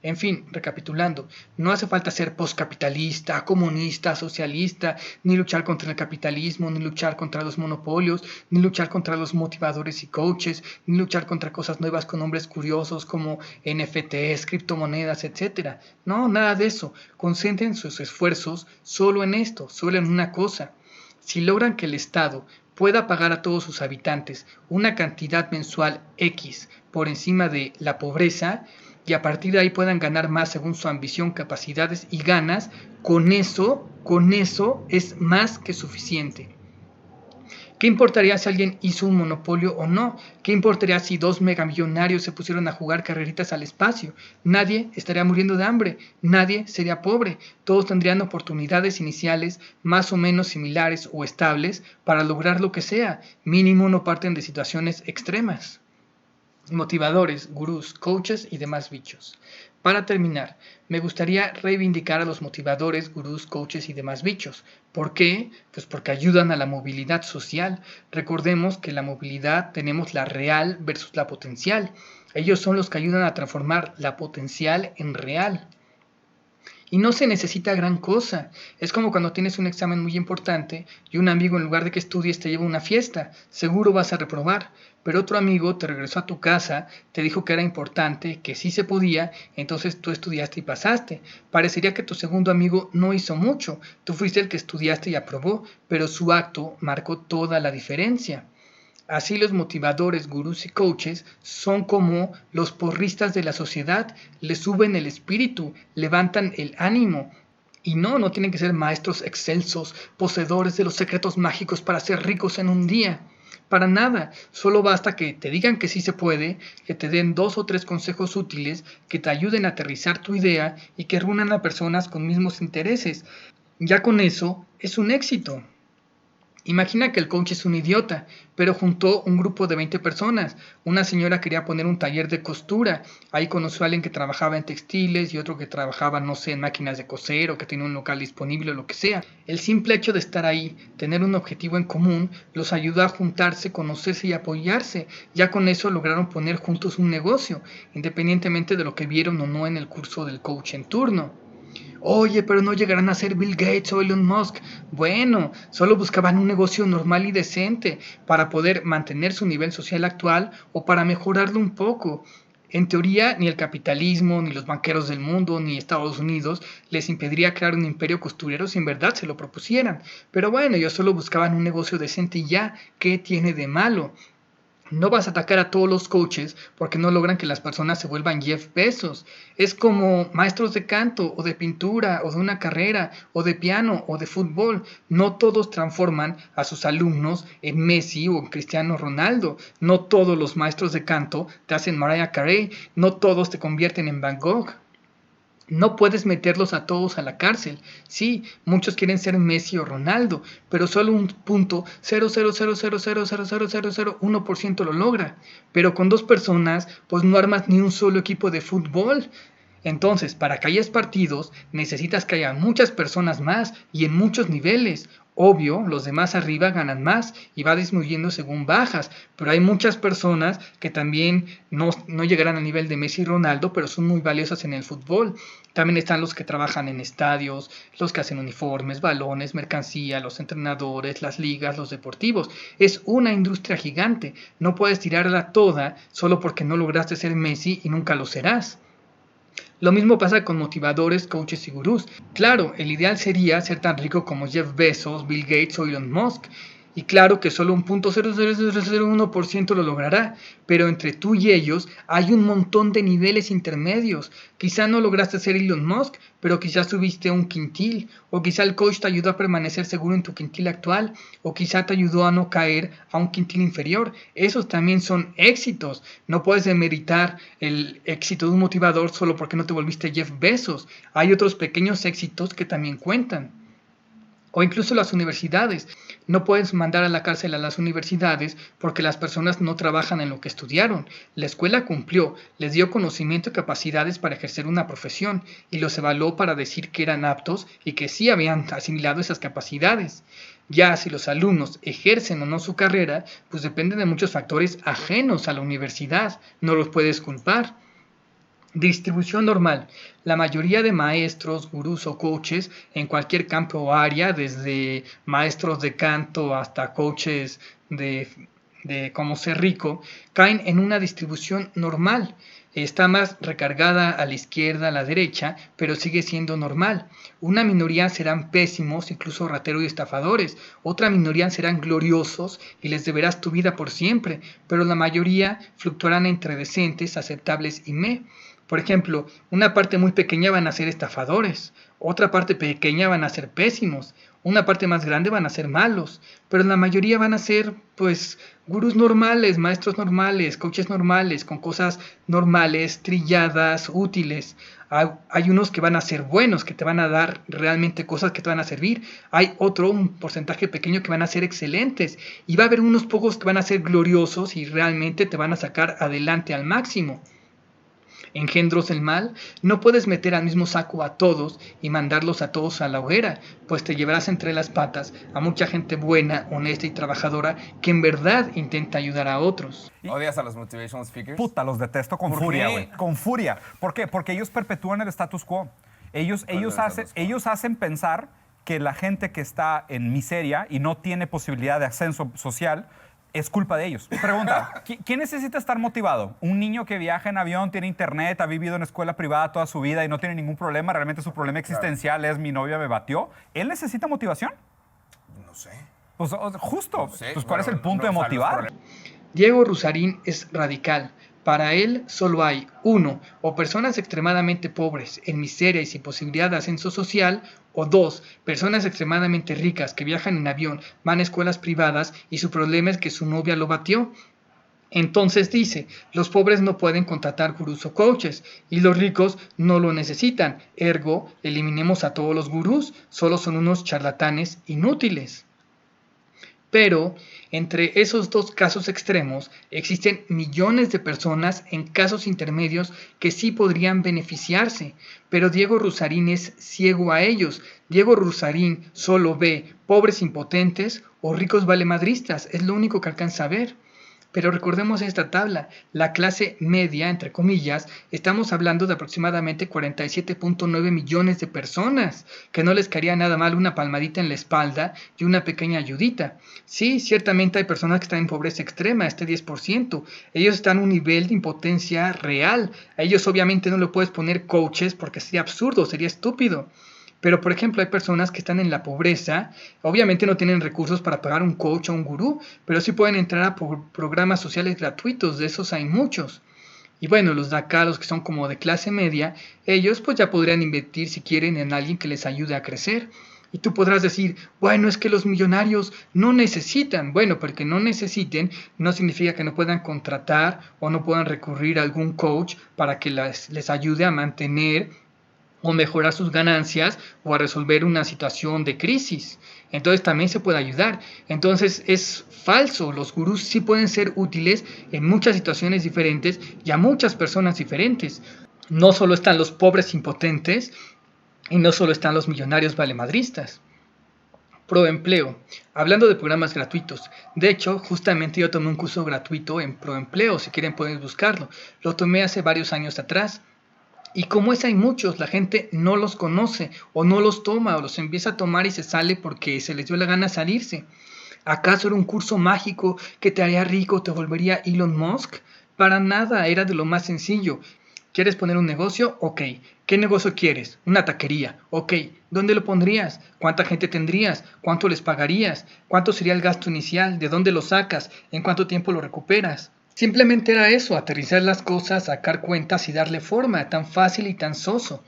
En fin, recapitulando, no hace falta ser postcapitalista, comunista, socialista, ni luchar contra el capitalismo, ni luchar contra los monopolios, ni luchar contra los motivadores y coaches, ni luchar contra cosas nuevas con nombres curiosos como NFTs, criptomonedas, etc. No, nada de eso. Concentren sus esfuerzos solo en esto, solo en una cosa. Si logran que el Estado pueda pagar a todos sus habitantes una cantidad mensual X por encima de la pobreza, y a partir de ahí puedan ganar más según su ambición, capacidades y ganas, con eso es más que suficiente. ¿Qué importaría si alguien hizo un monopolio o no? ¿Qué importaría si 2 megamillonarios se pusieron a jugar carreritas al espacio? Nadie estaría muriendo de hambre, nadie sería pobre, todos tendrían oportunidades iniciales más o menos similares o estables para lograr lo que sea, mínimo no parten de situaciones extremas. Motivadores, gurús, coaches y demás bichos. Para terminar, me gustaría reivindicar a los motivadores, gurús, coaches y demás bichos. ¿Por qué? Pues porque ayudan a la movilidad social. Recordemos que la movilidad tenemos la real versus la potencial. Ellos son los que ayudan a transformar la potencial en real. Y no se necesita gran cosa. Es como cuando tienes un examen muy importante y un amigo en lugar de que estudies te lleva a una fiesta. Seguro vas a reprobar. Pero otro amigo te regresó a tu casa, te dijo que era importante, que sí se podía, entonces tú estudiaste y pasaste. Parecería que tu segundo amigo no hizo mucho. Tú fuiste el que estudiaste y aprobó, pero su acto marcó toda la diferencia. Así los motivadores, gurús y coaches son como los porristas de la sociedad, le suben el espíritu, levantan el ánimo. Y no tienen que ser maestros excelsos, poseedores de los secretos mágicos para ser ricos en un día. Para nada, solo basta que te digan que sí se puede, que te den 2 o 3 consejos útiles, que te ayuden a aterrizar tu idea y que reúnan a personas con mismos intereses. Ya con eso es un éxito. Imagina que el coach es un idiota, pero juntó un grupo de 20 personas. Una señora quería poner un taller de costura. Ahí conoció a alguien que trabajaba en textiles y otro que trabajaba, no sé, en máquinas de coser o que tenía un local disponible o lo que sea. El simple hecho de estar ahí, tener un objetivo en común, los ayudó a juntarse, conocerse y apoyarse. Ya con eso lograron poner juntos un negocio, independientemente de lo que vieron o no en el curso del coach en turno. Oye, pero no llegarán a ser Bill Gates o Elon Musk. Bueno, solo buscaban un negocio normal y decente para poder mantener su nivel social actual o para mejorarlo un poco. En teoría, ni el capitalismo, ni los banqueros del mundo, ni Estados Unidos les impediría crear un imperio costurero si en verdad se lo propusieran. Pero bueno, ellos solo buscaban un negocio decente y ya, ¿qué tiene de malo? No vas a atacar a todos los coaches porque no logran que las personas se vuelvan Jeff Bezos. Es como maestros de canto o de pintura o de una carrera o de piano o de fútbol. No todos transforman a sus alumnos en Messi o en Cristiano Ronaldo. No todos los maestros de canto te hacen Mariah Carey. No todos te convierten en Van Gogh. No puedes meterlos a todos a la cárcel. Sí, muchos quieren ser Messi o Ronaldo, pero solo un punto 0,000000001% lo logra. Pero con 2 personas, pues no armas ni un solo equipo de fútbol. Entonces, para que haya partidos, necesitas que haya muchas personas más y en muchos niveles. Obvio, los demás arriba ganan más y va disminuyendo según bajas, pero hay muchas personas que también no llegarán al nivel de Messi y Ronaldo, pero son muy valiosas en el fútbol. También están los que trabajan en estadios, los que hacen uniformes, balones, mercancía, los entrenadores, las ligas, los deportivos. Es una industria gigante, no puedes tirarla toda solo porque no lograste ser Messi y nunca lo serás. Lo mismo pasa con motivadores, coaches y gurús. Claro, el ideal sería ser tan rico como Jeff Bezos, Bill Gates o Elon Musk. Y claro que solo un 0,00001% lo logrará, pero entre tú y ellos hay un montón de niveles intermedios. Quizá no lograste ser Elon Musk, pero quizás subiste un quintil, o quizá el coach te ayudó a permanecer seguro en tu quintil actual, o quizá te ayudó a no caer a un quintil inferior. Esos también son éxitos. No puedes demeritar el éxito de un motivador solo porque no te volviste Jeff Bezos. Hay otros pequeños éxitos que también cuentan. O incluso las universidades. No puedes mandar a la cárcel a las universidades porque las personas no trabajan en lo que estudiaron. La escuela cumplió, les dio conocimiento y capacidades para ejercer una profesión y los evaluó para decir que eran aptos y que sí habían asimilado esas capacidades. Ya si los alumnos ejercen o no su carrera, pues depende de muchos factores ajenos a la universidad. No los puedes culpar. Distribución normal. La mayoría de maestros, gurús o coaches en cualquier campo o área, desde maestros de canto hasta coaches de, de cómo ser rico, caen en una distribución normal. Está más recargada a la izquierda, a la derecha, pero sigue siendo normal. Una minoría serán pésimos, incluso rateros y estafadores. Otra minoría serán gloriosos y les deberás tu vida por siempre, pero la mayoría fluctuarán entre decentes, aceptables y Por ejemplo, una parte muy pequeña van a ser estafadores, otra parte pequeña van a ser pésimos, una parte más grande van a ser malos, pero la mayoría van a ser, pues, gurús normales, maestros normales, coaches normales, con cosas normales, trilladas, útiles. Hay unos que van a ser buenos, que te van a dar realmente cosas que te van a servir. Hay un porcentaje pequeño que van a ser excelentes. Y va a haber unos pocos que van a ser gloriosos y realmente te van a sacar adelante al máximo. Engendros del mal, no puedes meter al mismo saco a todos y mandarlos a todos a la hoguera, pues te llevarás entre las patas a mucha gente buena, honesta y trabajadora que en verdad intenta ayudar a otros. ¿Odias a los motivational speakers? Puta, los detesto con ¿Por furia, qué? güey. Con furia. ¿Por qué? Porque ellos perpetúan el status quo. Ellos ¿Cuál es el status quo? hacen pensar que la gente que está en miseria y no tiene posibilidad de ascenso social es culpa de ellos. Pregunta, ¿quién necesita estar motivado? ¿Un niño que viaja en avión, tiene internet, ha vivido en escuela privada toda su vida y no tiene ningún problema? Realmente su problema existencial es mi novia me batió. ¿Él necesita motivación? No sé. Pues justo. No sé, Pues, ¿cuál es bueno, el punto no, de o sea, los motivar? problemas- Diego Rusarín es radical. Para él solo hay, 1, o personas extremadamente pobres, en miseria y sin posibilidad de ascenso social, o 2, personas extremadamente ricas que viajan en avión, van a escuelas privadas y su problema es que su novia lo batió. Entonces dice, los pobres no pueden contratar gurús o coaches y los ricos no lo necesitan, ergo, eliminemos a todos los gurús, solo son unos charlatanes inútiles. Pero entre esos dos casos extremos existen millones de personas en casos intermedios que sí podrían beneficiarse, pero Diego Rusarín es ciego a ellos. Diego Rusarín solo ve pobres impotentes o ricos valemadristas, es lo único que alcanza a ver. Pero recordemos esta tabla, la clase media, entre comillas, estamos hablando de aproximadamente 47.9 millones de personas, que no les caería nada mal una palmadita en la espalda y una pequeña ayudita. Sí, ciertamente hay personas que están en pobreza extrema, este 10%. Ellos están a un nivel de impotencia real. A ellos obviamente no le puedes poner coaches porque sería absurdo, sería estúpido. Pero, por ejemplo, hay personas que están en la pobreza, obviamente no tienen recursos para pagar un coach o un gurú, pero sí pueden entrar a programas sociales gratuitos, de esos hay muchos. Y bueno, los de acá, los que son como de clase media, ellos pues ya podrían invertir si quieren en alguien que les ayude a crecer. Y tú podrás decir, bueno, es que los millonarios no necesitan. Bueno, porque no necesiten no significa que no puedan contratar o no puedan recurrir a algún coach para que les ayude a mantener o mejorar sus ganancias o a resolver una situación de crisis. Entonces también se puede ayudar. Entonces es falso, los gurús sí pueden ser útiles en muchas situaciones diferentes y a muchas personas diferentes. No solo están los pobres impotentes y no solo están los millonarios valemadristas. Proempleo. Hablando de programas gratuitos. De hecho, justamente yo tomé un curso gratuito en Proempleo, si quieren pueden buscarlo. Lo tomé hace varios años atrás. Y como es hay muchos, la gente no los conoce o no los toma o los empieza a tomar y se sale porque se les dio la gana salirse. ¿Acaso era un curso mágico que te haría rico, te volvería Elon Musk? Para nada, era de lo más sencillo. ¿Quieres poner un negocio? Ok. ¿Qué negocio quieres? Una taquería. Ok. ¿Dónde lo pondrías? ¿Cuánta gente tendrías? ¿Cuánto les pagarías? ¿Cuánto sería el gasto inicial? ¿De dónde lo sacas? ¿En cuánto tiempo lo recuperas? Simplemente era eso, aterrizar las cosas, sacar cuentas y darle forma, tan fácil y tan soso.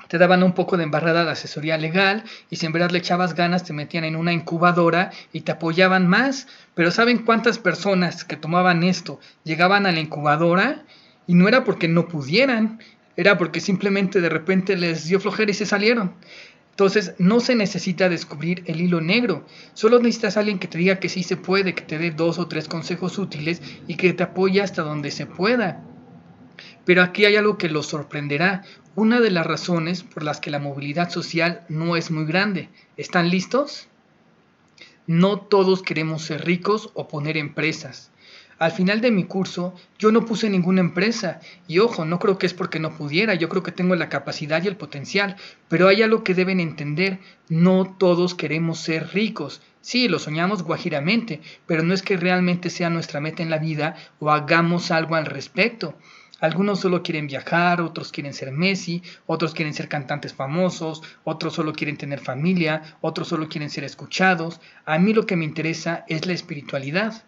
Te daban un poco de embarrada de asesoría legal y si en verdad le echabas ganas te metían en una incubadora y te apoyaban más. Pero ¿saben cuántas personas que tomaban esto llegaban a la incubadora? Y no era porque no pudieran, era porque simplemente de repente les dio flojera y se salieron. Entonces no se necesita descubrir el hilo negro, solo necesitas a alguien que te diga que sí se puede, que te dé 2 o 3 consejos útiles y que te apoye hasta donde se pueda. Pero aquí hay algo que los sorprenderá, una de las razones por las que la movilidad social no es muy grande. ¿Están listos? No todos queremos ser ricos o poner empresas. Al final de mi curso, yo no puse ninguna empresa. Y ojo, no creo que es porque no pudiera, yo creo que tengo la capacidad y el potencial. Pero hay algo que deben entender, no todos queremos ser ricos. Sí, lo soñamos guajiramente, pero no es que realmente sea nuestra meta en la vida o hagamos algo al respecto. Algunos solo quieren viajar, otros quieren ser Messi, otros quieren ser cantantes famosos, otros solo quieren tener familia, otros solo quieren ser escuchados. A mí lo que me interesa es la espiritualidad.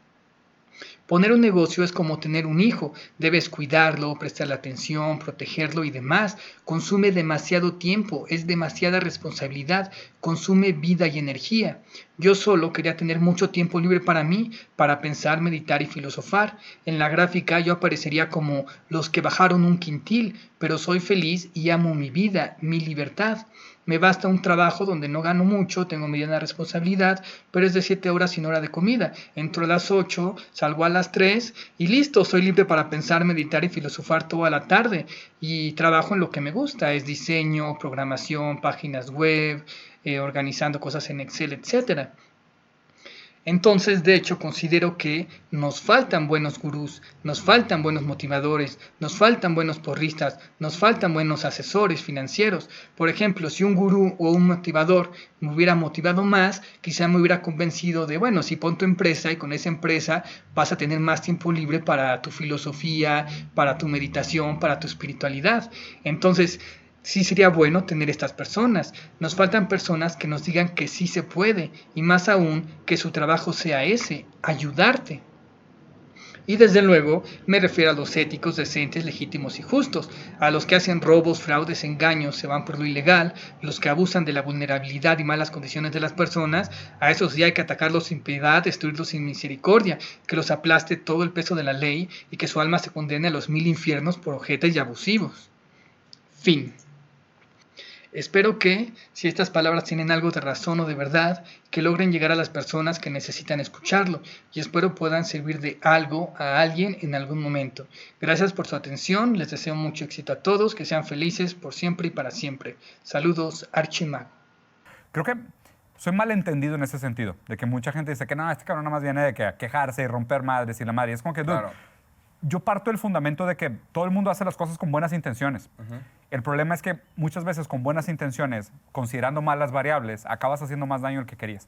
Poner un negocio es como tener un hijo, debes cuidarlo, prestarle atención, protegerlo y demás. Consume demasiado tiempo, es demasiada responsabilidad, consume vida y energía. Yo solo quería tener mucho tiempo libre para mí, para pensar, meditar y filosofar. En la gráfica yo aparecería como los que bajaron un quintil, pero soy feliz y amo mi vida, mi libertad. Me basta un trabajo donde no gano mucho, tengo mediana responsabilidad, pero es de 7 horas sin hora de comida. Entro a las 8, salgo a las 3 y listo, soy libre para pensar, meditar y filosofar toda la tarde. Y trabajo en lo que me gusta, es diseño, programación, páginas web, organizando cosas en Excel, etcétera. Entonces, de hecho, considero que nos faltan buenos gurús, nos faltan buenos motivadores, nos faltan buenos porristas, nos faltan buenos asesores financieros. Por ejemplo, si un gurú o un motivador me hubiera motivado más, quizá me hubiera convencido de, bueno, si pon tu empresa y con esa empresa vas a tener más tiempo libre para tu filosofía, para tu meditación, para tu espiritualidad. Entonces, sí sería bueno tener estas personas. Nos faltan personas que nos digan que sí se puede y más aún que su trabajo sea ese, ayudarte. Y desde luego me refiero a los éticos, decentes, legítimos y justos, a los que hacen robos, fraudes, engaños, se van por lo ilegal, los que abusan de la vulnerabilidad y malas condiciones de las personas, a esos sí hay que atacarlos sin piedad, destruirlos sin misericordia, que los aplaste todo el peso de la ley y que su alma se condene a los 1000 infiernos por ojetes y abusivos. Fin. Espero que, si estas palabras tienen algo de razón o de verdad, que logren llegar a las personas que necesitan escucharlo y espero puedan servir de algo a alguien en algún momento. Gracias por su atención, les deseo mucho éxito a todos, que sean felices por siempre y para siempre. Saludos, Archimago. Creo que soy malentendido en ese sentido, de que mucha gente dice que no, este cabrón nada más viene de que a quejarse y romper madres y la madre. Y es como que, dude, Claro. yo parto del fundamento de que todo el mundo hace las cosas con buenas intenciones. El problema es que muchas veces con buenas intenciones, considerando mal las variables, acabas haciendo más daño del que querías.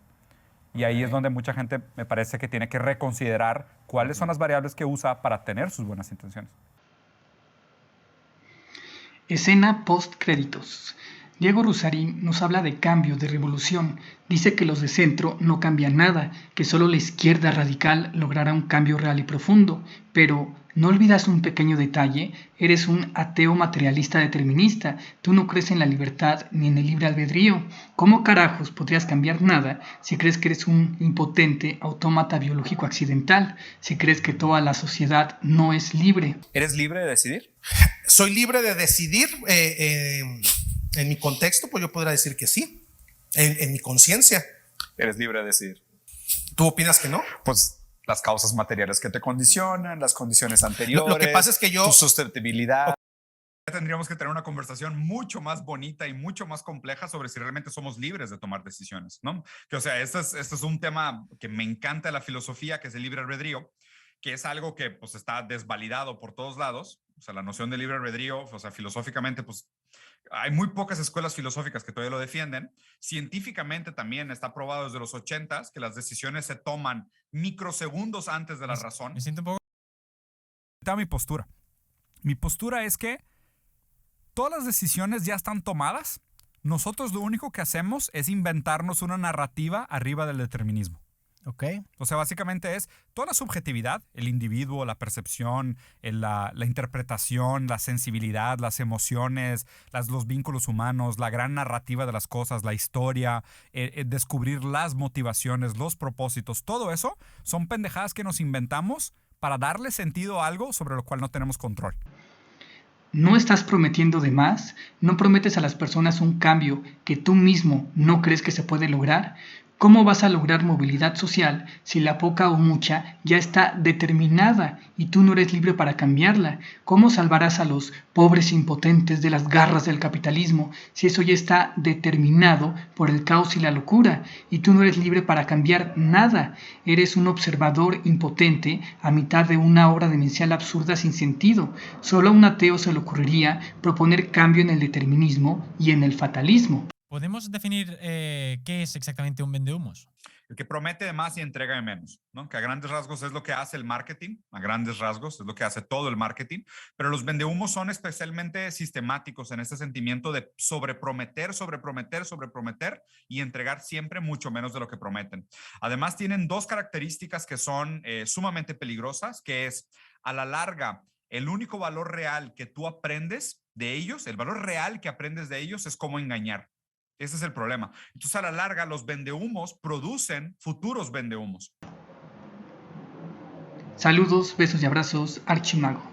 Y ahí es donde mucha gente me parece que tiene que reconsiderar cuáles son las variables que usa para tener sus buenas intenciones. Escena post-créditos. Diego Rusarín nos habla de cambio, de revolución. Dice que los de centro no cambian nada, que solo la izquierda radical logrará un cambio real y profundo. Pero, ¿no olvidas un pequeño detalle? Eres un ateo materialista determinista. Tú no crees en la libertad ni en el libre albedrío. ¿Cómo carajos podrías cambiar nada si crees que eres un impotente autómata biológico accidental? Si crees que toda la sociedad no es libre. ¿Eres libre de decidir? Soy libre de decidir. En mi contexto, pues yo podría decir que sí. En mi conciencia. ¿Eres libre de decidir? ¿Tú opinas que no? Pues las causas materiales que te condicionan, las condiciones anteriores. Lo que pasa es que yo... Tu susceptibilidad. Tendríamos que tener una conversación mucho más bonita y mucho más compleja sobre si realmente somos libres de tomar decisiones, ¿no? Que, o sea, este es un tema que me encanta de la filosofía, que es el libre albedrío, que es algo que pues está desvalidado por todos lados. O sea, la noción de libre albedrío, o sea, filosóficamente, pues hay muy pocas escuelas filosóficas que todavía lo defienden. Científicamente también está probado desde los 80s que las decisiones se toman microsegundos antes de la razón. Me siento un poco... Mi postura. Mi postura es que todas las decisiones ya están tomadas. Nosotros lo único que hacemos es inventarnos una narrativa arriba del determinismo. Ok. O sea, básicamente es toda la subjetividad, el individuo, la percepción, la interpretación, la sensibilidad, las emociones, los vínculos humanos, la gran narrativa de las cosas, la historia, descubrir las motivaciones, los propósitos, todo eso son pendejadas que nos inventamos para darle sentido a algo sobre lo cual no tenemos control. ¿No estás prometiendo de más? ¿No prometes a las personas un cambio que tú mismo no crees que se puede lograr? ¿Cómo vas a lograr movilidad social si la poca o mucha ya está determinada y tú no eres libre para cambiarla? ¿Cómo salvarás a los pobres impotentes de las garras del capitalismo si eso ya está determinado por el caos y la locura y tú no eres libre para cambiar nada? Eres un observador impotente a mitad de una obra demencial absurda sin sentido. Solo a un ateo se le ocurriría proponer cambio en el determinismo y en el fatalismo. ¿Podemos definir qué es exactamente un vendehumos? El que promete de más y entrega de menos, ¿no? Que a grandes rasgos es lo que hace el marketing, a grandes rasgos es lo que hace todo el marketing, pero los vendehumos son especialmente sistemáticos en este sentimiento de sobreprometer y entregar siempre mucho menos de lo que prometen. Además, tienen dos características que son sumamente peligrosas, que es a la larga, el único valor real que tú aprendes de ellos, el valor real que aprendes de ellos es cómo engañar. Ese es el problema. Entonces, a la larga, los vendehumos producen futuros vendehumos. Saludos, besos y abrazos, Archimago.